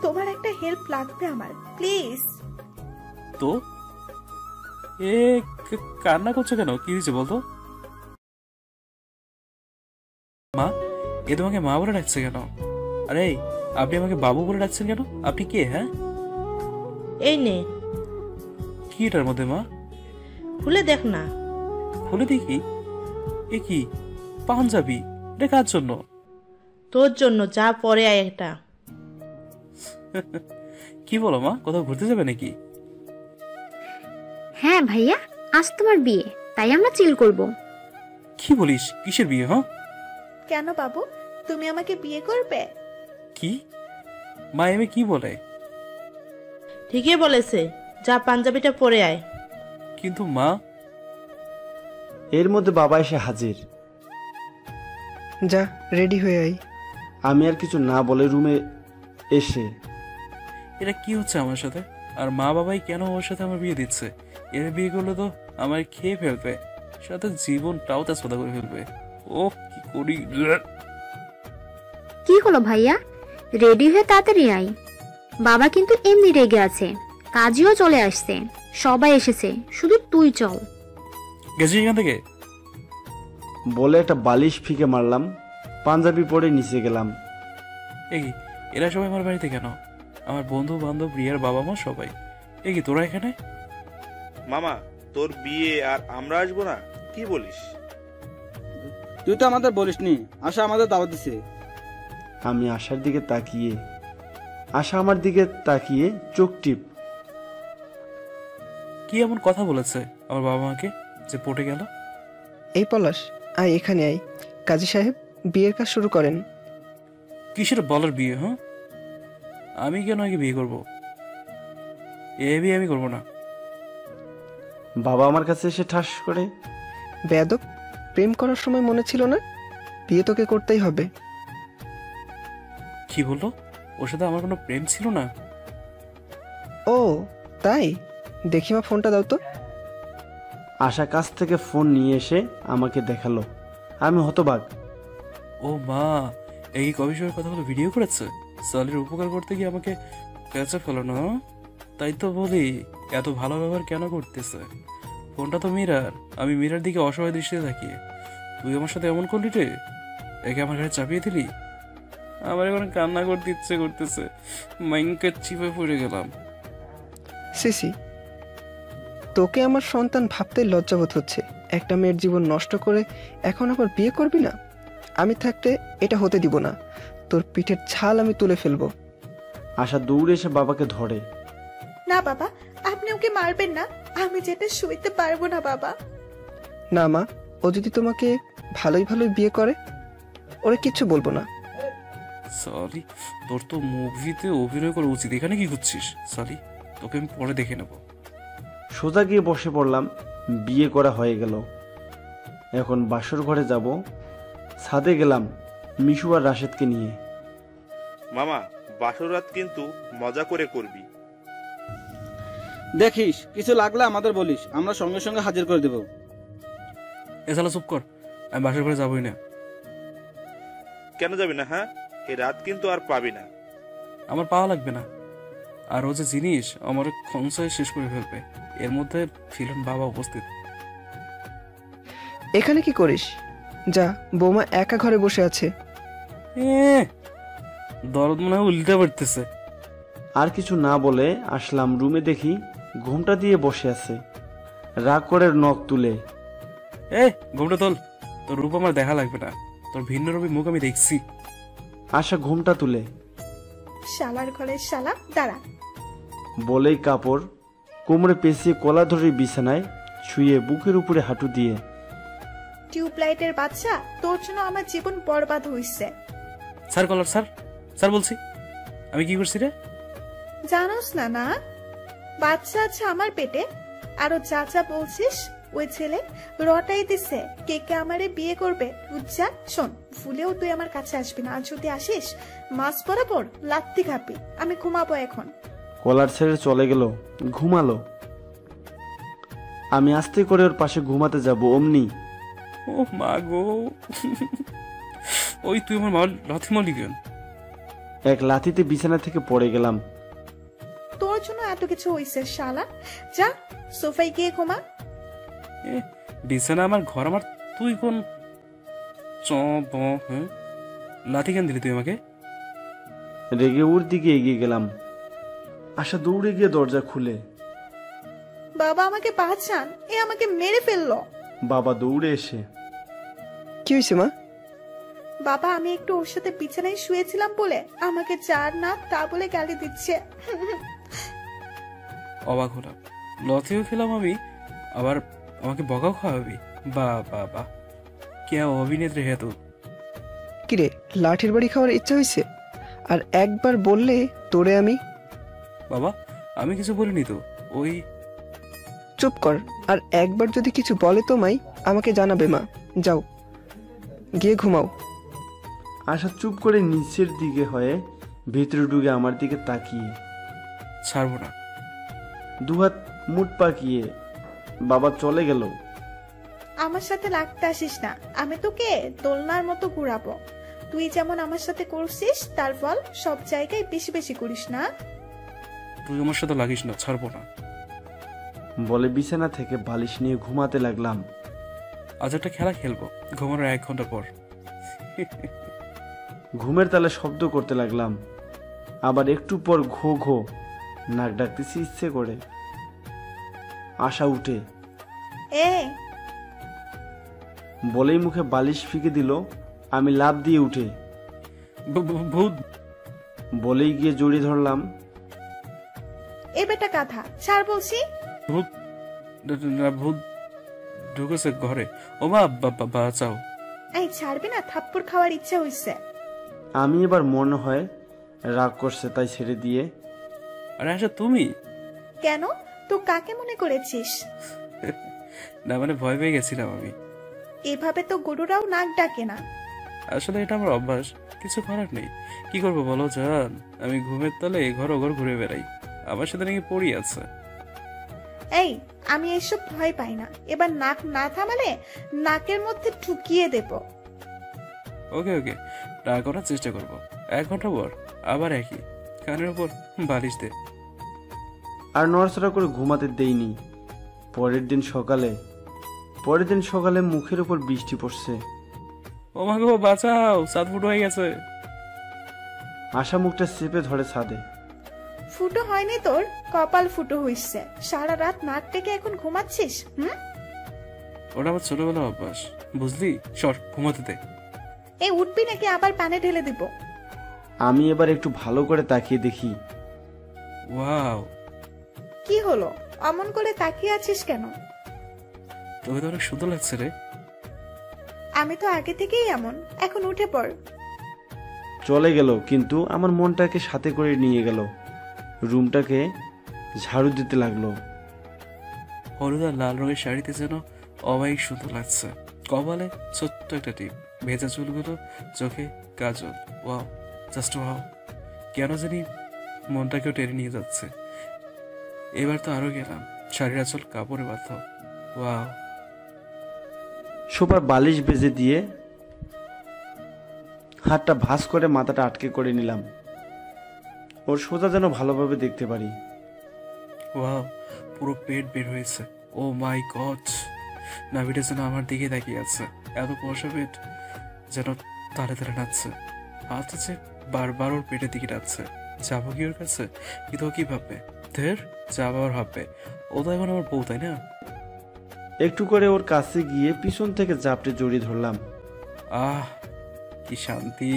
তোমার একটা হেল্প লাগবে আমার, প্লিজ। তো এ কান্না করছো কেন? কি হয়েছে বলতো? মা, এ তোমাকে মা বলে ডাকছে কেন? আরে আপনি আমাকে বাবু বলে ডাকছেন কেন? আপনি কে? হ্যাঁ, এই নে, কি এটার মধ্যে মা? খুলে দেখ না। খুলে দেখি। এ কি পাঞ্জাবি? এটা কার জন্য? তোর জন্য, যা পরে আয় একটা। কি বলো মা, কোথাও ঘুরতে যাবে নাকি? হ্যাঁ ভাইয়া, আজ তোমার বিয়ে, তাই আমরা চিল করব। কি বলিস? কিসের বিয়ে? হ্যাঁ, কেন বাবু, তুমি আমাকে বিয়ে করবে? কি মা এমে কি বলে? ঠিকই বলেছে, যা পাঞ্জাবিটা পরে আয়। কিন্তু মা। এর মধ্যে বাবা এসে হাজির। যা রেডি হয়ে আয়। আমি আর কিছু না বলে রুমে এসে, এটা কি হচ্ছে আমার সাথে? আর মা বাবাই কেন ওর সাথে আমার বিয়ে দিচ্ছে? এর বিয়ে করলে তো আমার খেয়ে ফেলবে, সাথে জীবনটাও তা সোদা করে ফেলবে। ও কি করি? কি হলো ভাইয়া, রেডি হয়ে তাড়াতাড়ি আয়। বাবা কিন্তু এমনি রেগে আছে, কাজীও চলে আসছে, সবাই এসেছে, শুধু তুই চল। গেছিস এখান থেকে বলে একটা বালিশ ফিকে মারলাম, পাঞ্জাবি পরে নিচে গেলাম। এই এরা সবাই আমার বাড়িতে কেন? আমার বন্ধু বান্ধব, রিয়ার বাবা মা সবাই। এই তোরা এখানে? মামা, তোর বিয়ে আর আমরা আসবো না? কি বলিস? তুই তো আমাদের বলিসনি, আশা আমাদের দাওয়াত দিছে। আমি আশার দিকে তাকিয়ে, আশা আমার দিকে তাকিয়ে চোখ টিপ। কি এমন কথা বলেছে আমার বাবা মাকে যে পটে গেল? এই পলাশ, আয় এখানে আয়। কাজী সাহেব বিয়ের কাজ শুরু করেন। কিসের বলার বিয়ে? হ্যাঁ, আমি কেন আগে বিয়ে করবো? এ বিয়ে আমি করবো না। বাবা আমার কাছে এসে ঠাস করে, বেয়াদব, প্রেম করার সময় মনে ছিল না বিয়ে তোকে করতেই হবে? কি বললো? ওর সাথে আমার কোনো প্রেম ছিল না। ও তাই? দেখি মা, ফোনটা দাও তো। আশা কাছ থেকে ফোন নিয়ে এসে আমাকে দেখালো। আমি হতবাক। ও মা, এই কবি সময়ের কথাগুলো ভিডিও করেছে। সালের উপকার করতে গিয়ে আমাকে পেঁচা ফেলো না। তাই তো বলি, এত ভালো ব্যবহার কেন করতেছে? ফোনটা তো মিরার, আমি মিরার দিকে অসহায় দৃষ্টিতে তাকিয়ে। তুই আমার সাথে এমন করলি রে? একে আমার ঘরে চাপিয়ে দিলি। আমার এখন কান্না করতে ইচ্ছে করতেছে, মাইনকে চিপে পড়ে গেলাম। সিসি, তোকে আমার সন্তান ভাবতেই লজ্জাবোধ হচ্ছে। একটা মেয়ের জীবন নষ্ট করে এখন আবার বিয়ে করবি না? আমি থাকতে এটা হতে দিব না। তোর পিঠের ছাল আমি তুলে ফেলবো। আশা দৌড়ে এসে বাবাকে ধরে। না বাবা, আপনি ওকে মারবেন না, আমি যেটা সইতে পারবো না বাবা। না মা, ও যদি তোমাকে ভালোই ভালোই বিয়ে করে, ওরা কিচ্ছু বলবো না। সরি, তোর তো মুভিতে অভিনয় করা উচিত। এখানে কি করছিস? সরি, তোকে আমি পরে দেখে নেব। সোজা গিয়ে বসে পড়লাম। বিয়ে করা হয়ে গেল, এখন বাসর ঘরে যাব। ছাদে গেলাম মিশু আর রাশেদকে নিয়ে। মামা বাসর রাত কিন্তু মজা করে করবি। দেখিস কিছু লাগলে আমাদের বলিস, আমরা সঙ্গে সঙ্গে হাজির করে দেব। এ শালা চুপ কর, আমি বাসার ঘরে যাবই না। কেন যাবি না? হ্যাঁ, এই রাত কিন্তু আর পাবি না। আমার পাওয়া লাগবে না। আর ও যে জিনিস আমার খনসায় শেষ করে ফেলবে। এর মধ্যে ছিলেন বাবা উপস্থিত। এখানে কি করিস? যা, বৌমা একা ঘরে বসে আছে। দরদ মনে হয় উল্টে পড়তেছে। আর কিছু না বলে আসলাম রুমে, দেখি ঘুমটা দিয়ে বসে আছে, রাগ করে নখ তুলে। ঘুমটা তোল, তোর রূপ আমার দেখা লাগবে না, তোর ভিন্ন রূপী মুখ আমি দেখছি। আশা ঘুমটা তুলে শালার ঘরের শালা, দাঁড়া বলেই কাপড় কোমরে পেঁচিয়ে কলা ধরে বিছানায় শুয়ে বুকের উপরে হাঁটু দিয়ে। টিউবলাইটের বাচ্চা, তোর জন্য আমার জীবন বরবাদ হইছে। স্যার কলার, স্যার স্যার বলছি, আমি কি করছি রে? জানোস না? না, বাচ্চা আছে আমার পেটে। আরো যা যা বলছিস, ওই ছেলে রটাই দিছে কে কে আমারে বিয়ে করবে। বুঝছা? শোন, ভুলেও তুই আমার কাছে আসবি না। আর যদি আসিস মাছ বরাবর লাত্তি খাবি। আমি ঘুমাবো এখন। কলার ছেড়ে চলে গেল, ঘুমালো। আমি আস্তে করে ওর পাশে ঘুমাতে যাব, অমনি ও মা গো, ওই তুই আমার মা লাথি মারলি কেন? এক লাথিতে বিছানা থেকে পড়ে গেলাম। তোর জন্য এত কিছু হইছে শালা। যা সোফায় গিয়ে ঘুমা। বিছানা আমার ঘর, আমার তুই কোন লাথি কেন দিলি তুই আমাকে? রেগে ওর দিকে এগিয়ে গেলাম। আশা দৌড়ে গিয়ে দরজা খুলে। বাবা আমাকে বাঁচান, এ আমাকে মেরে ফেললো। বাবা দৌড়ে এসে, কি হয়েছে মা? বাবা, আমি একটু ওর সাথে বিছানায় শুয়েছিলাম বলে আমাকে চার না তা বলে গালি দিচ্ছে। অবাক হলাম, লথিও খেলাম আমি, আবার আমাকে বকাও খাওয়াবি? বা বা বা, কে অভিনেত্রী হে তো। কিরে, লাঠির বাড়ি খাওয়ার ইচ্ছা হয়েছে? আর একবার বললে তোরে আমি। বাবা আমি কিছু বলিনি তো। ওই চুপ কর, আর একবার যদি কিছু বলে তোমায় আমাকে জানাবে মা। যাও গিয়ে ঘুমাও। আশা চুপ করে নিচের দিকে হয়ে ভিতরে ঢুকে আমার দিকে তাকিয়ে, ছাড়বো না। দুহাত মুঠ পাকিয়ে বাবা চলে গেল। আমার সাথে লাগতে আসিস না, আমি তোকে দোলনার মতো ঘুরাবো। তুই যেমন আমার সাথে করছিস তার ফল সব জায়গায় বেশি বেশি করিস না। তুই আমার সাথে লাগিস না, ছাড়বো না বলে বিছানা থেকে বালিশ নিয়ে ঘুমাতে লাগলাম। আজ একটা খেলা খেলবো ঘুমানোর 1 ঘন্টা পর। ঘুমের তালে শব্দ করতে লাগলাম, আবার একটু পর ঘো ঘো নাক ডাকতেছি ইচ্ছে করে। আশা উঠে বলেই মুখে বালিশ ফিকে দিল। আমি লাফ দিয়ে উঠে ভূত বলেই গিয়ে জড়িয়ে ধরলাম। এ বেটা গাধা, ছাড় বলছি। ভূত ভূত ঢুকেছে ঘরে। ও মা, বাঁচাও। এই ছাড়বি না? থাপ্পড় খাওয়ার ইচ্ছা হইছে। আমি এবার মনে হয় রাগ করছে তাই ছেড়ে দিয়ে। আরে আশা তুমি? কেন? তো কাকে মনে করেছিস? না মানে ভয় পেয়ে গেছিলাম আমি। এভাবে তো গরুরাও নাক ডাকে না। আসলে এটা আমার অভ্যাস, কিছু করার নেই। কি করবো বলো জান, আমি ঘুমের তলে ঘর ওঘর ঘুরে বেড়াই। আমার সাথে নাকি পড়ি আছে। এই, আমি এসব ভয় পাই না। এবার নাক না থামালে নাকের মধ্যে ঢুকিয়ে দেব। ওকে ওকে, না করার চেষ্টা করবো। 1 ঘন্টা পর আবার একই কানের উপর বালিশ দে। আর নড়াচড়া করে ঘুমাতে দেইনি। পরের দিন সকালে মুখের উপর বৃষ্টি পড়ছে। ও মা গো, বাঁচাও, 7 ফুট হয়ে গেছে। আশা মুখটা চেপে ধরে ছাদে। ফুটো হয়নি তোর, কপাল ফুটো হইছে। সারা রাত নাক ডেকে এখন ঘুমাচ্ছিস। ওটা আমার ছোটবেলার অভ্যাস, বুঝলি? সর, ঘুমাতে দে। এই উঠবি নাকি আবার পানি ঢেলে দিব? আমি এবার একটু ভালো করে তাকিয়ে দেখি। ওয়াও, কি হলো? অমন করে তাকিয়ে আছিস কেন? তোকে তো অনেক সুন্দর লাগছে রে। আমি তো আগে থেকেই এমন। এখন উঠে পড়। চলে গেল, কিন্তু আমার মনটাকে সাথে করে নিয়ে গেল। রুমটাকে ঝাড়ু দিতে লাগলো। হলুদ আর লাল রঙের শাড়িতে যেন অবাক সুন্দর লাগছে। কপালে ছোট্ট একটা টিপ, ভেজা চুলগুলো, চোখে কাজল। Wow, just wow. কেন জানি মনটাকেও টেনে নিয়ে যাচ্ছে। এবার তো আরো গেলাম, শাড়ির আঁচল কাপড়ে বাঁধা। ওয়াও। সোফার বালিশ বেজে দিয়ে হাতটা ভাঁজ করে মাথাটা আটকে করে নিলাম, ওর সোজা যেন ভালোভাবে দেখতে পারি। ওয়াও, পুরো পেট বের হয়েছে। ও মাই গড, নাভিটা যেন আমার দিকে তাকিয়ে আছে। এত কষা পেট যেন তালে তালে নাচছে। হাত আছে বারবার ওর পেটের দিকে টানছে। যাবো কি ওর কাছে? কিন্তু ও কি ভাববে? ধের, যাবো আর ভাববে। ও তো এখন আমার বউ, তাই না? একটু করে ওর কাছে গিয়ে পিছন থেকে জাপটে জড়িয়ে ধরলাম। আহ, কি শান্তি।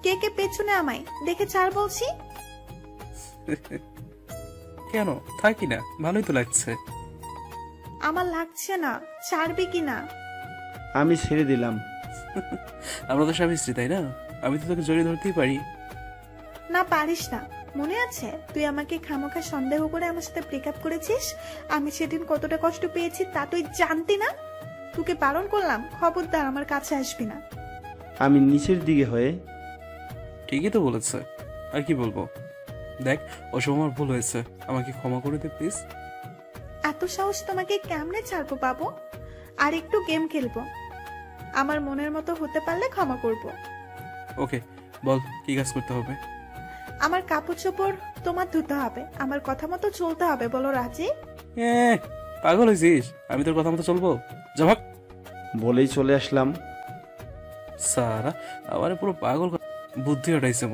কে কে পেছনে আমায় দেখে ছাড় বলছি। কেন, থাকি না, ভালোই তো লাগছে। আমার লাগছে না, ছাড়বি কি না? আমি ছেড়ে দিলাম। আমরা তো স্বামী স্ত্রী, তাই না? আমি তো তোকে জড়িয়ে ধরতেই পারি। না, পারিস না। মনে আছে তুই আমাকে খামোখা সন্দেহ করে আমার সাথে ব্রেকআপ করেছিস? আমি সেদিন কতটা কষ্ট পেয়েছি তা তুই জানতি না? তোকে বারণ করলাম, খবরদার আমার কাছে আসবি না। আমি নিচের দিকে হয়ে, ঠিকই তো বলেছে, আর কি বলবো। দেখ, ওসব আমার ভুল হয়েছে, আমাকে ক্ষমা করে দে প্লিজ। এত সাহস তোমাকে কেমনে ছাড়বো বাবু? আর একটু গেম খেলবো, আমার মনের মতো হতে পারলে ক্ষমা করব। ওকে, বল কি কাজ করতে হবে? আমার কাপড় চোপড় তোমার ধুতে হবে, আমার কথা মতো চলতে হবে। বলো রাজি? পাগল হয়েছিস? আমি তোর কথা মতো চলবো? যাক বলেই চলে আসলাম। সারা আমার পুরো পাগল বুদ্ধি হটাইছে,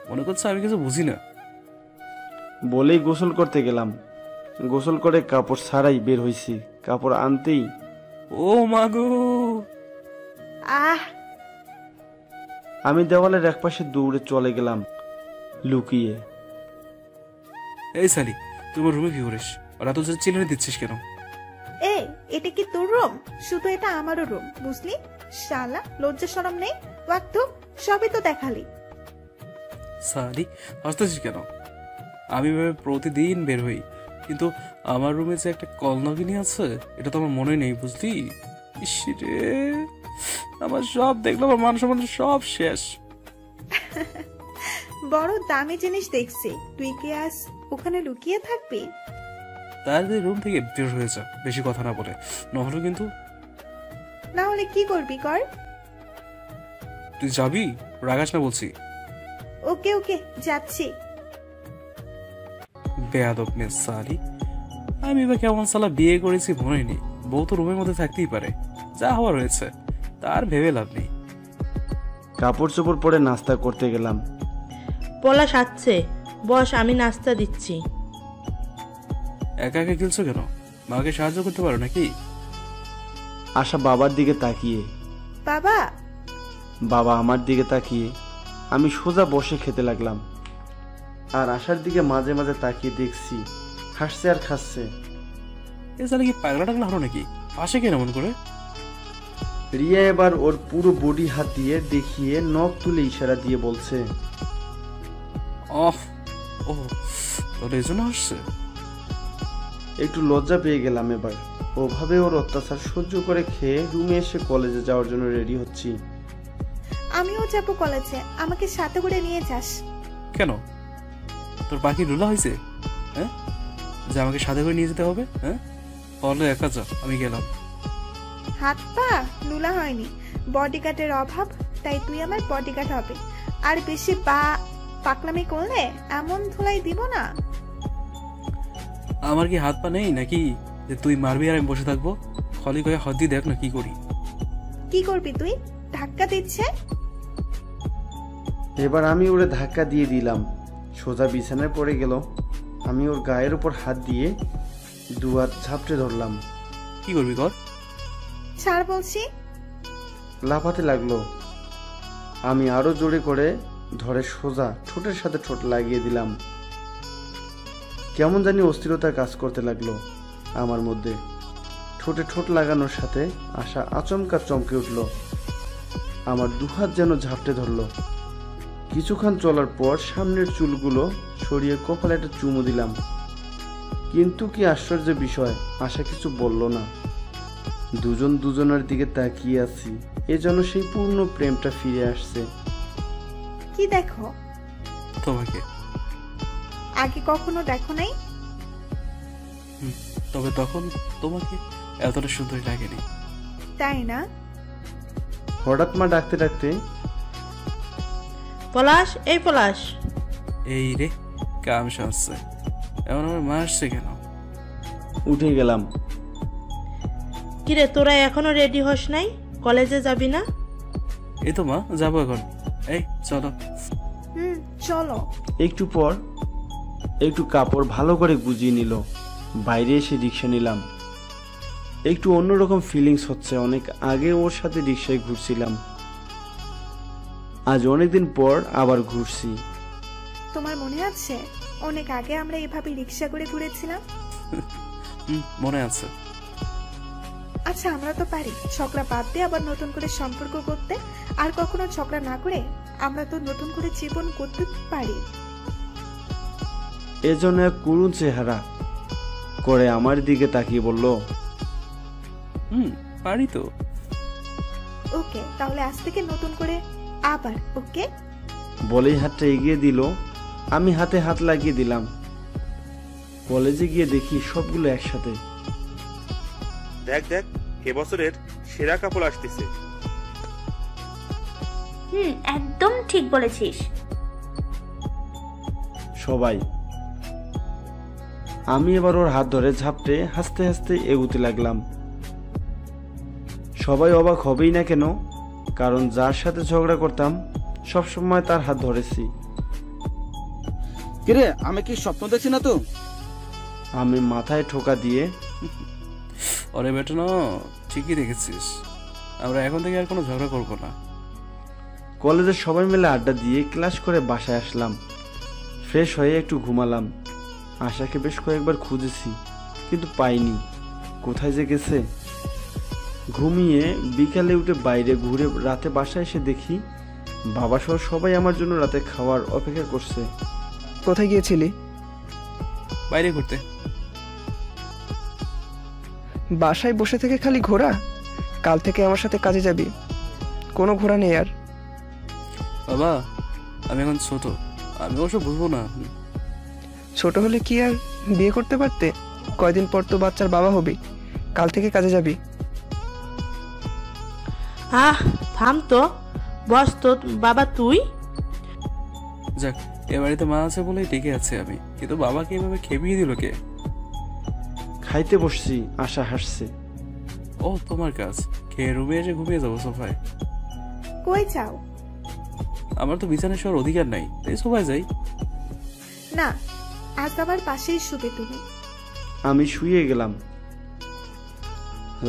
মনে করছে আমি কিছু বুঝি না। বলেই গোসল করতে গেলাম। গোসল করে কাপড় ছাড়াই বের হইছি, কাপড় আনতেই ও মাগো, আহ! আমি দেওয়ালের একপাশে দৌড়ে চলে গেলাম লুকিয়ে। এই সালি, তোমার রুমে কি করিস? ওরা তো চিল্লানি দিচ্ছিস কেন? এই, এটা কি তোর রুম? শুধু এটা আমারও রুম, বুঝলি? শালা, লজ্জা শরম নেই? ওয়াক্ত সবই তো দেখালি। সালি, হাসতেছিস কেন? আমি প্রতিদিন বের হই, কিন্তু আমার রুমে যে একটা কলনাগিনী আছে এটা তো আমার মনে নেই, বুঝলি? ইসরে, আমার সব দেখলাম, আমার মান সম্মান সব শেষ। বড় দামি জিনিস দেখছি, তুই কি আজ ওখানে লুকিয়ে থাকবি? তাড়াতাড়ি রুম থেকে বের হয়ে যা, বেশি কথা না বলে, নহলে কিন্তু। না হলে কি করবি কর। তুই যাবি? রাগাস না বলছি। ওকে ওকে, যাচ্ছি। বেয়াদব মেয়ে সালি, আমি বা কেমন সালা বিয়ে করেছি মনে নেই। বউ তো রুমের মধ্যে থাকতেই পারে, যা হওয়ার হয়েছে, তার ভেবে লাভ নেই। কাপড় চোপড় পরে নাস্তা করতে গেলাম। পলাশ আসছে, বস, আমি নাস্তা দিচ্ছি। একা একা খেলছো কেন? মাকে সাহায্য করতে পারো নাকি? আশা বাবার দিকে তাকিয়ে, বাবা? বাবা আমার দিকে তাকিয়ে, আমি সোজা বসে খেতে লাগলাম। আর আশার দিকে মাঝে মাঝে তাকিয়ে দেখছি হাসছে আর খাচ্ছে। এ সালে কি পাগলা টাগলা হলো নাকি? আসে কেন মন করে? রিয়া এবার ওর পুরো বডি হাত দিয়ে দেখিয়ে নখ তুলে ইশারা দিয়ে বলছে, অফ। ও, তোর এই জন্য আসছে? একটু লজ্জা পেয়ে গেলাম এবার। ওভাবে ওর অত্যাচার সহ্য করে খেয়ে রুমে এসে কলেজে যাওয়ার জন্য রেডি হচ্ছি। আমিও যাবো কলেজে, আমাকে সাথে করে নিয়ে যাস। কেন, তোর পাখি লুলা হয়েছে? হ্যাঁ, যে আমাকে সাথে করে নিয়ে যেতে হবে? হ্যাঁ, তাহলে একা যা, আমি গেলাম। হাত পা লুলা হয়নি, বডিগার্ডের অভাব, তাই তুই আমার বডিগার্ড হবে। আর বেশি পাকলামি করলে এমন ধুলাই দিব না। আমার কি হাত পা নেই নাকি যে তুই মারবি আর আমি বসে থাকবো? খলি কয়ে হাত দিয়ে দেখ না কি করি। কি করবি তুই? ধাক্কা দিচ্ছে। এবার আমি ওরে ধাক্কা দিয়ে দিলাম, সোজা বিছানায় পড়ে গেল। আমি ওর গায়ের উপর হাত দিয়ে দুয়ার ঝাপটে ধরলাম। কি করবি কর? ছাড় বলছি। লাফাতে লাগলো। আমি আরো জোরে করে ধরে সোজা ঠোঁটের সাথে ঠোঁট লাগিয়ে দিলাম। কেমন জানি অস্থিরতা কাজ করতে লাগলো আমার মধ্যে। ঠোঁটে ঠোঁট লাগানোর সাথে আশা আচমকা চমকে উঠল, আমার দুহাত যেন ঝাপটে ধরলো। কিছুক্ষণ চলার পর সামনের চুলগুলো সরিয়ে কপালে একটা চুমু দিলাম। কিন্তু কি আশ্চর্য বিষয়, আশা কিছু বলল না। দুজন দুজনের দিকে তাকিয়ে আছি, এজন্য সেই পূর্ণ প্রেমটা ফিরে আসছে। কি দেখো? তোমাকে। আগে কখনো দেখো নাই? তবে তখন তোমাকে এতটা সুন্দর লাগেনি। তাই না? হঠাৎ মা ডাকতে ডাকতে, পলাশ, এই পলাশ। এই রে, কাম সারছে। এমন আমার মা আসছে কেন? উঠে গেলাম। কিরে, তোরা এখনো রেডি হস নাই? কলেজে যাবি না? এই তো মা, যাবো এখন। এই চলো। চলো। একটু পর একটু কাপড় ভালো করে গুজিয়ে নিল, বাইরে এসে রিক্সা নিলাম। একটু অন্যরকম ফিলিংস হচ্ছে, অনেক আগে ওর সাথে রিক্সায় ঘুরছিলাম, আজ অনেকদিন পর আবার ঘুরছি। তোমার মনে আছে অনেক আগে আমরা এভাবে রিক্সা করে ঘুরেছিলাম? মনে আছে। আচ্ছা, আমরা তো পারি ঝগড়া বাদ দিয়ে আবার নতুন করে সম্পর্ক করতে, আর কখনো ঝগড়া না করে আমরা তো নতুন করে জীবন করতে পারি। এজন্য এক করুণ চেহারা করে আমার দিকে তাকিয়ে বলল, পারি তো। ওকে, তাহলে আজ থেকে নতুন করে আবার। ওকে বলেই হাতটা এগিয়ে দিল, আমি হাতে হাত লাগিয়ে দিলাম। কলেজে গিয়ে দেখি সবগুলো একসাথে। দেখ দেখ, এবছরের সেরা কাপড় আসতেছে। একদম ঠিক বলেছিস। সবাই। আমি এবার ওর হাত ধরে ঝাপটে হাসতে হাসতে এগুতে লাগলাম। সবাই অবাক হবেই না কেন, কারণ যার সাথে ঝগড়া করতাম সবসময় তার হাত ধরেছি। কিরে, আমি কি স্বপ্ন দেখছি না তো? আমি মাথায় ঠোকা দিয়ে, আরে বেটা না, ঠিকই দেখেছিস। আমরা এখন থেকে আর কোনো ঝগড়া করবো না। কলেজের সবাই মিলে আড্ডা দিয়ে ক্লাস করে বাসায় আসলাম। ফ্রেশ হয়ে একটু ঘুমালাম। আশাকে বেশ কয়েকবার খুঁজেছি, কিন্তু পাইনি। কোথায় যে গেছে? ঘুমিয়ে বিকালে উঠে বাইরে ঘুরে রাতে বাসায় এসে দেখি বাবা সহ সবাই আমার জন্য রাতে খাওয়ার অপেক্ষা করছে। কোথায় গিয়েছিলি? বাইরে ঘুরতে। বাসায় বসে থেকে খালি ঘোরা? কাল থেকে আমার সাথে কাজে যাবি। কোনো ঘোরা নেই আর। বাবা, আমি এখন ছোট, আমি ওসব বুঝবো না। ছোট হলে কি আর বিয়ে করতে পারতে? কয়দিন পর তো বাচ্চার বাবা হবি। কাল থেকে কাজে যাবি। থাম তো, বস তো। বাবা তুই? যাক, এ বাড়িতে মা আছে বলেই টিকে আছে আমি, কিন্তু বাবাকে এভাবে খেপিয়ে দিল কে? খাইতে বসছি, আশা হাসছে। ও, তোমার কাজ। খেয়ে রুমে এসে ঘুমিয়ে যাবো সোফায়। কই যাও? আমার তো বিছানায় শোয়ার অধিকার নাই, তাই সোফায় যাই। না, আজ আমার পাশেই শুবে তুমি। আমি শুয়ে গেলাম।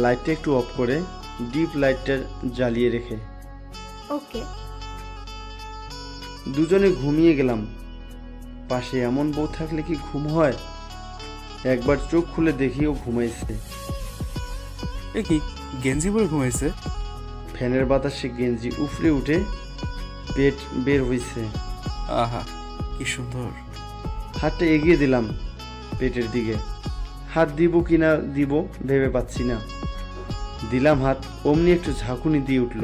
লাইটটা একটু অফ করে ডিপ লাইটটা জ্বালিয়ে রেখে ওকে। দুজনে ঘুমিয়ে গেলাম। পাশে এমন বউ থাকলে কি ঘুম হয়? একবার চোখ খুলে দেখি ও ঘুমাইছে। এ কি, গেঞ্জি পরে ঘুমাইছে? ফ্যানের বাতাসে গেঞ্জি উফরে উঠে পেট বের হইছে। আহা, কি সুন্দর। হাতটা এগিয়ে দিলাম পেটের দিকে। হাত দিব কিনা দিব ভেবে পাচ্ছি না। দিলাম হাত, অমনি একটু ঝাঁকুনি দিয়ে উঠল,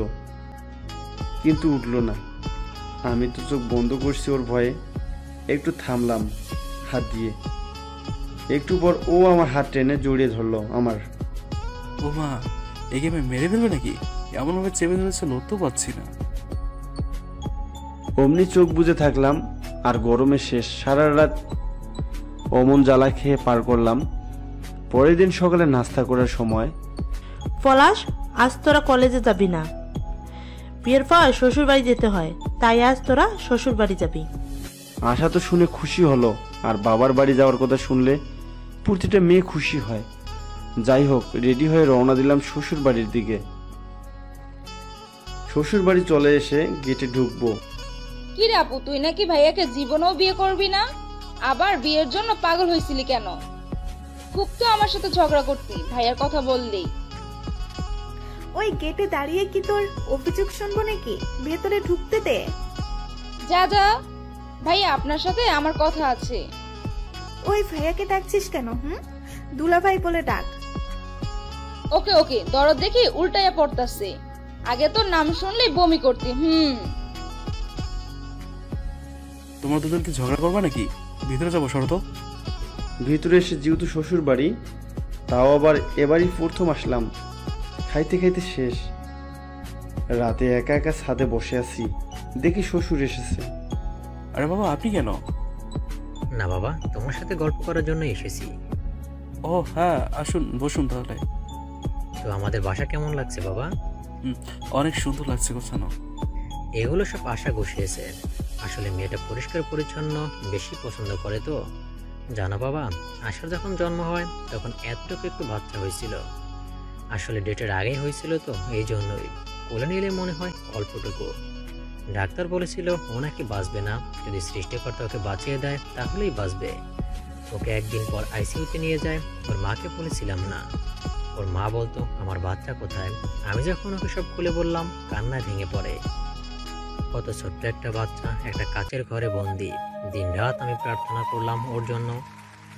কিন্তু উঠল না। আমি তো চোখ বন্ধ করছি ওর ভয়ে। একটু থামলাম হাত দিয়ে। একটু পর ও আমার হাত টেনে জড়িয়ে ধরলো আমার। ও মা, একে আমি মেরে ফেলবে নাকি? এমন ভাবে চেপে ধরেছে, লড়তেও পাচ্ছি না। অমনি চোখ বুজে থাকলাম। আর গরমে শেষ। সারা রাত অমন জ্বালা খেয়ে পার করলাম। পরের দিন সকালে নাস্তা করার সময়, পলাশ, আজ তোরা কলেজে যাবি না। বিয়ের পর শ্বশুর বাড়ি যেতে হয়, তাই আজ তোরা শ্বশুর বাড়ি যাবি। আশা তো শুনে খুশি হলো, আর বাবার বাড়ি যাওয়ার কথা শুনলে প্রতিটা মেয়ে খুশি হয়। যাই হোক, রেডি হয়ে রওনা দিলাম শ্বশুর বাড়ির দিকে। শ্বশুর বাড়ি চলে এসে গেটে ঢুকবো। কি রে আপু, তুই নাকি ভাইয়াকে জীবনেও বিয়ে করবি না? আবার বিয়ের জন্য পাগল হয়েছিলি কেন? খুব তো আমার সাথে ঝগড়া করতি ভাইয়ার কথা বললেই। ওই গেটে দাঁড়িয়ে কি তোর অভিযোগ শুনবো নাকি? ভেতরে ঢুকতে দে। যা যা, ভাইয়া আপনার সাথে আমার কথা আছে। ওই ভাইয়াকে ডাকছিস কেন? দুলাভাই বলে ডাক। ওকে ওকে, দরদ দেখি উল্টাইয়া পড়তাছে। আগে তোর নাম শুনলেই বমি করতি। তোমার দুজন কি ঝগড়া করবা নাকি? ভিতরে যাবো, সরো তো। ভিতরে এসে যেহেতু শ্বশুর বাড়ি, তাও আবার এবারই প্রথম আসলাম, খাইতে খাইতে শেষ। রাতে একা একা ছাদে বসে আছি, দেখি শ্বশুর এসেছে। আরে বাবা, আপনি কেন? না বাবা, তোমার সাথে গল্প করার জন্য এসেছি। ও হ্যাঁ, আসুন, বসুন তাহলে। তো আমাদের বাসা কেমন লাগছে বাবা? অনেক সুন্দর লাগছে গোছানো। এগুলো সব আশা গুছিয়েছে। আসলে মেয়েটা পরিষ্কার পরিচ্ছন্ন বেশি পছন্দ করে তো। জানো বাবা, আশার যখন জন্ম হয় তখন এতটুকু একটু বাচ্চা হয়েছিল। আসলে ডেটের আগেই হয়েছিল তো, এই জন্যই কোলে নিলে মনে হয় অল্পটুকু। ডাক্তার বলেছিল ও নাকি বাঁচবে না, যদি সৃষ্টিকর্তা ওকে বাঁচিয়ে দেয় তাহলেই বাঁচবে। ওকে একদিন পর আইসিইউতে নিয়ে যায়, ওর মাকে বলেছিলাম না। ওর মা বলতো আমার বাচ্চা কোথায়। আমি যখন ওকে সব খুলে বললাম, কান্নায় ভেঙে পড়ে। কত ছোট্ট একটা বাচ্চা একটা কাচের ঘরে বন্দি। দিন রাত আমি প্রার্থনা করলাম ওর জন্য,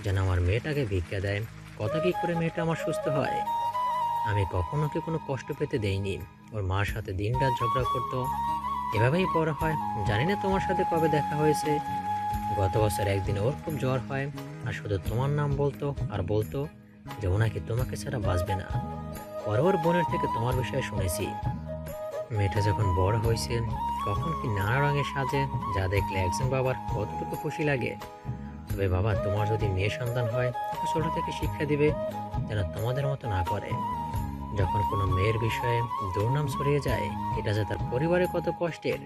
যেন আমার মেয়েটাকে ভিক্ষা দেয়। কত কি করে মেয়েটা আমার সুস্থ হয়। আমি কখনো ওকে কোনো কষ্ট পেতে দেইনি। ওর মার সাথে দিন রাত ঝগড়া করতো, এভাবেই বড় হয়। জানি না তোমার সাথে কবে দেখা হয়েছে। গত বছর একদিন ওর খুব জ্বর হয়, আর শুধু তোমার নাম বলতো, আর বলতো যে ও নাকি তোমাকে ছাড়া বাঁচবে না। পরে ওর বোনের থেকে তোমার বিষয়ে শুনেছি। মেয়েটা যখন বড় হয়েছে, কখন কি নানা রঙের সাজে, যা দেখলে একজন বাবার কতটুকু খুশি লাগে। তবে বাবা, তোমার যদি মেয়ে সন্তান হয়, তাকে ছোট থেকে শিক্ষা দিবে যেন তোমাদের মতো না করে। যখন কোনো মেয়ের বিষয়ে দুর্নাম ছড়িয়ে যায়, এটা যে তার পরিবারে কত কষ্টের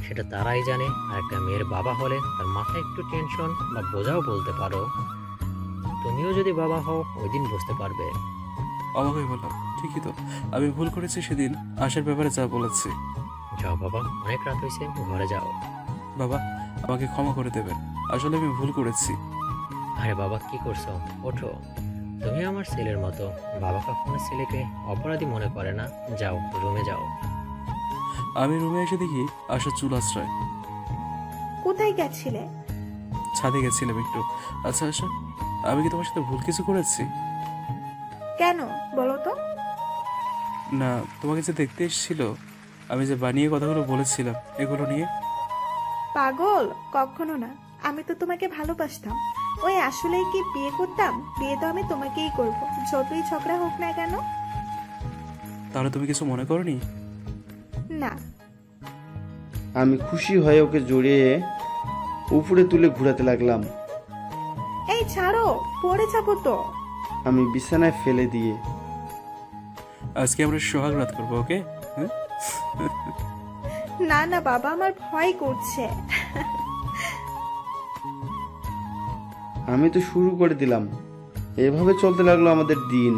সেটা তারাই জানে। আর একটা মেয়ের বাবা হলে তার মাথায় একটু টেনশন বা বোঝাও বলতে পারো। তুমিও যদি বাবা হও, ওই দিন বুঝতে পারবে। অবাক হয়ে বললাম, ঠিকই তো, আমি ভুল করেছি সেদিন আসার ব্যাপারে যা বলেছি। যাও বাবা, অনেক রাত হয়েছে, ঘরে যাও। বাবা, আমাকে ক্ষমা করে দেবেন, আসলে আমি ভুল করেছি। আরে বাবা, কি করছো? ওঠো, তুমি আমার ছেলের মতো। বাবা কখনো ছেলেকে অপরাধী মনে করে না। যাও, রুমে যাও। আমি রুমে এসে দেখি আশা চুল আশ্রয়। কোথায় গেছিলে? ছাদে গেছিলাম একটু। আচ্ছা আশা, আমি কি তোমার সাথে ভুল কিছু করেছি? কেন বলো তো? না, তোমাকে যে দেখতে এসেছিল, আমি যে বানিয়ে কথাগুলো বলেছিলাম এগুলো নিয়ে। পাগল, কখনো না। আমি তো তোমাকে ভালোবাসতাম। ওই আসলেই কি বিয়ে করতাম? বিয়ে তো আমি তোমাকেই করব, যতই ঝগড়া হোক না কেন। তাহলে তুমি কিছু মনে করনি? না। আমি খুশি হয়ে ওকে জড়িয়ে উপরে তুলে ঘোরাতে লাগলাম। এই ছাড়ো, পড়ে যাবো তো। আমি বিছানায় ফেলে দিয়ে, আজকে আমরা সোহাগ রাত করবো, ওকে? না না বাবা, আমার ভয় করছে। আমি তো শুরু করে দিলাম। এভাবে চলতে লাগলো আমাদের দিন।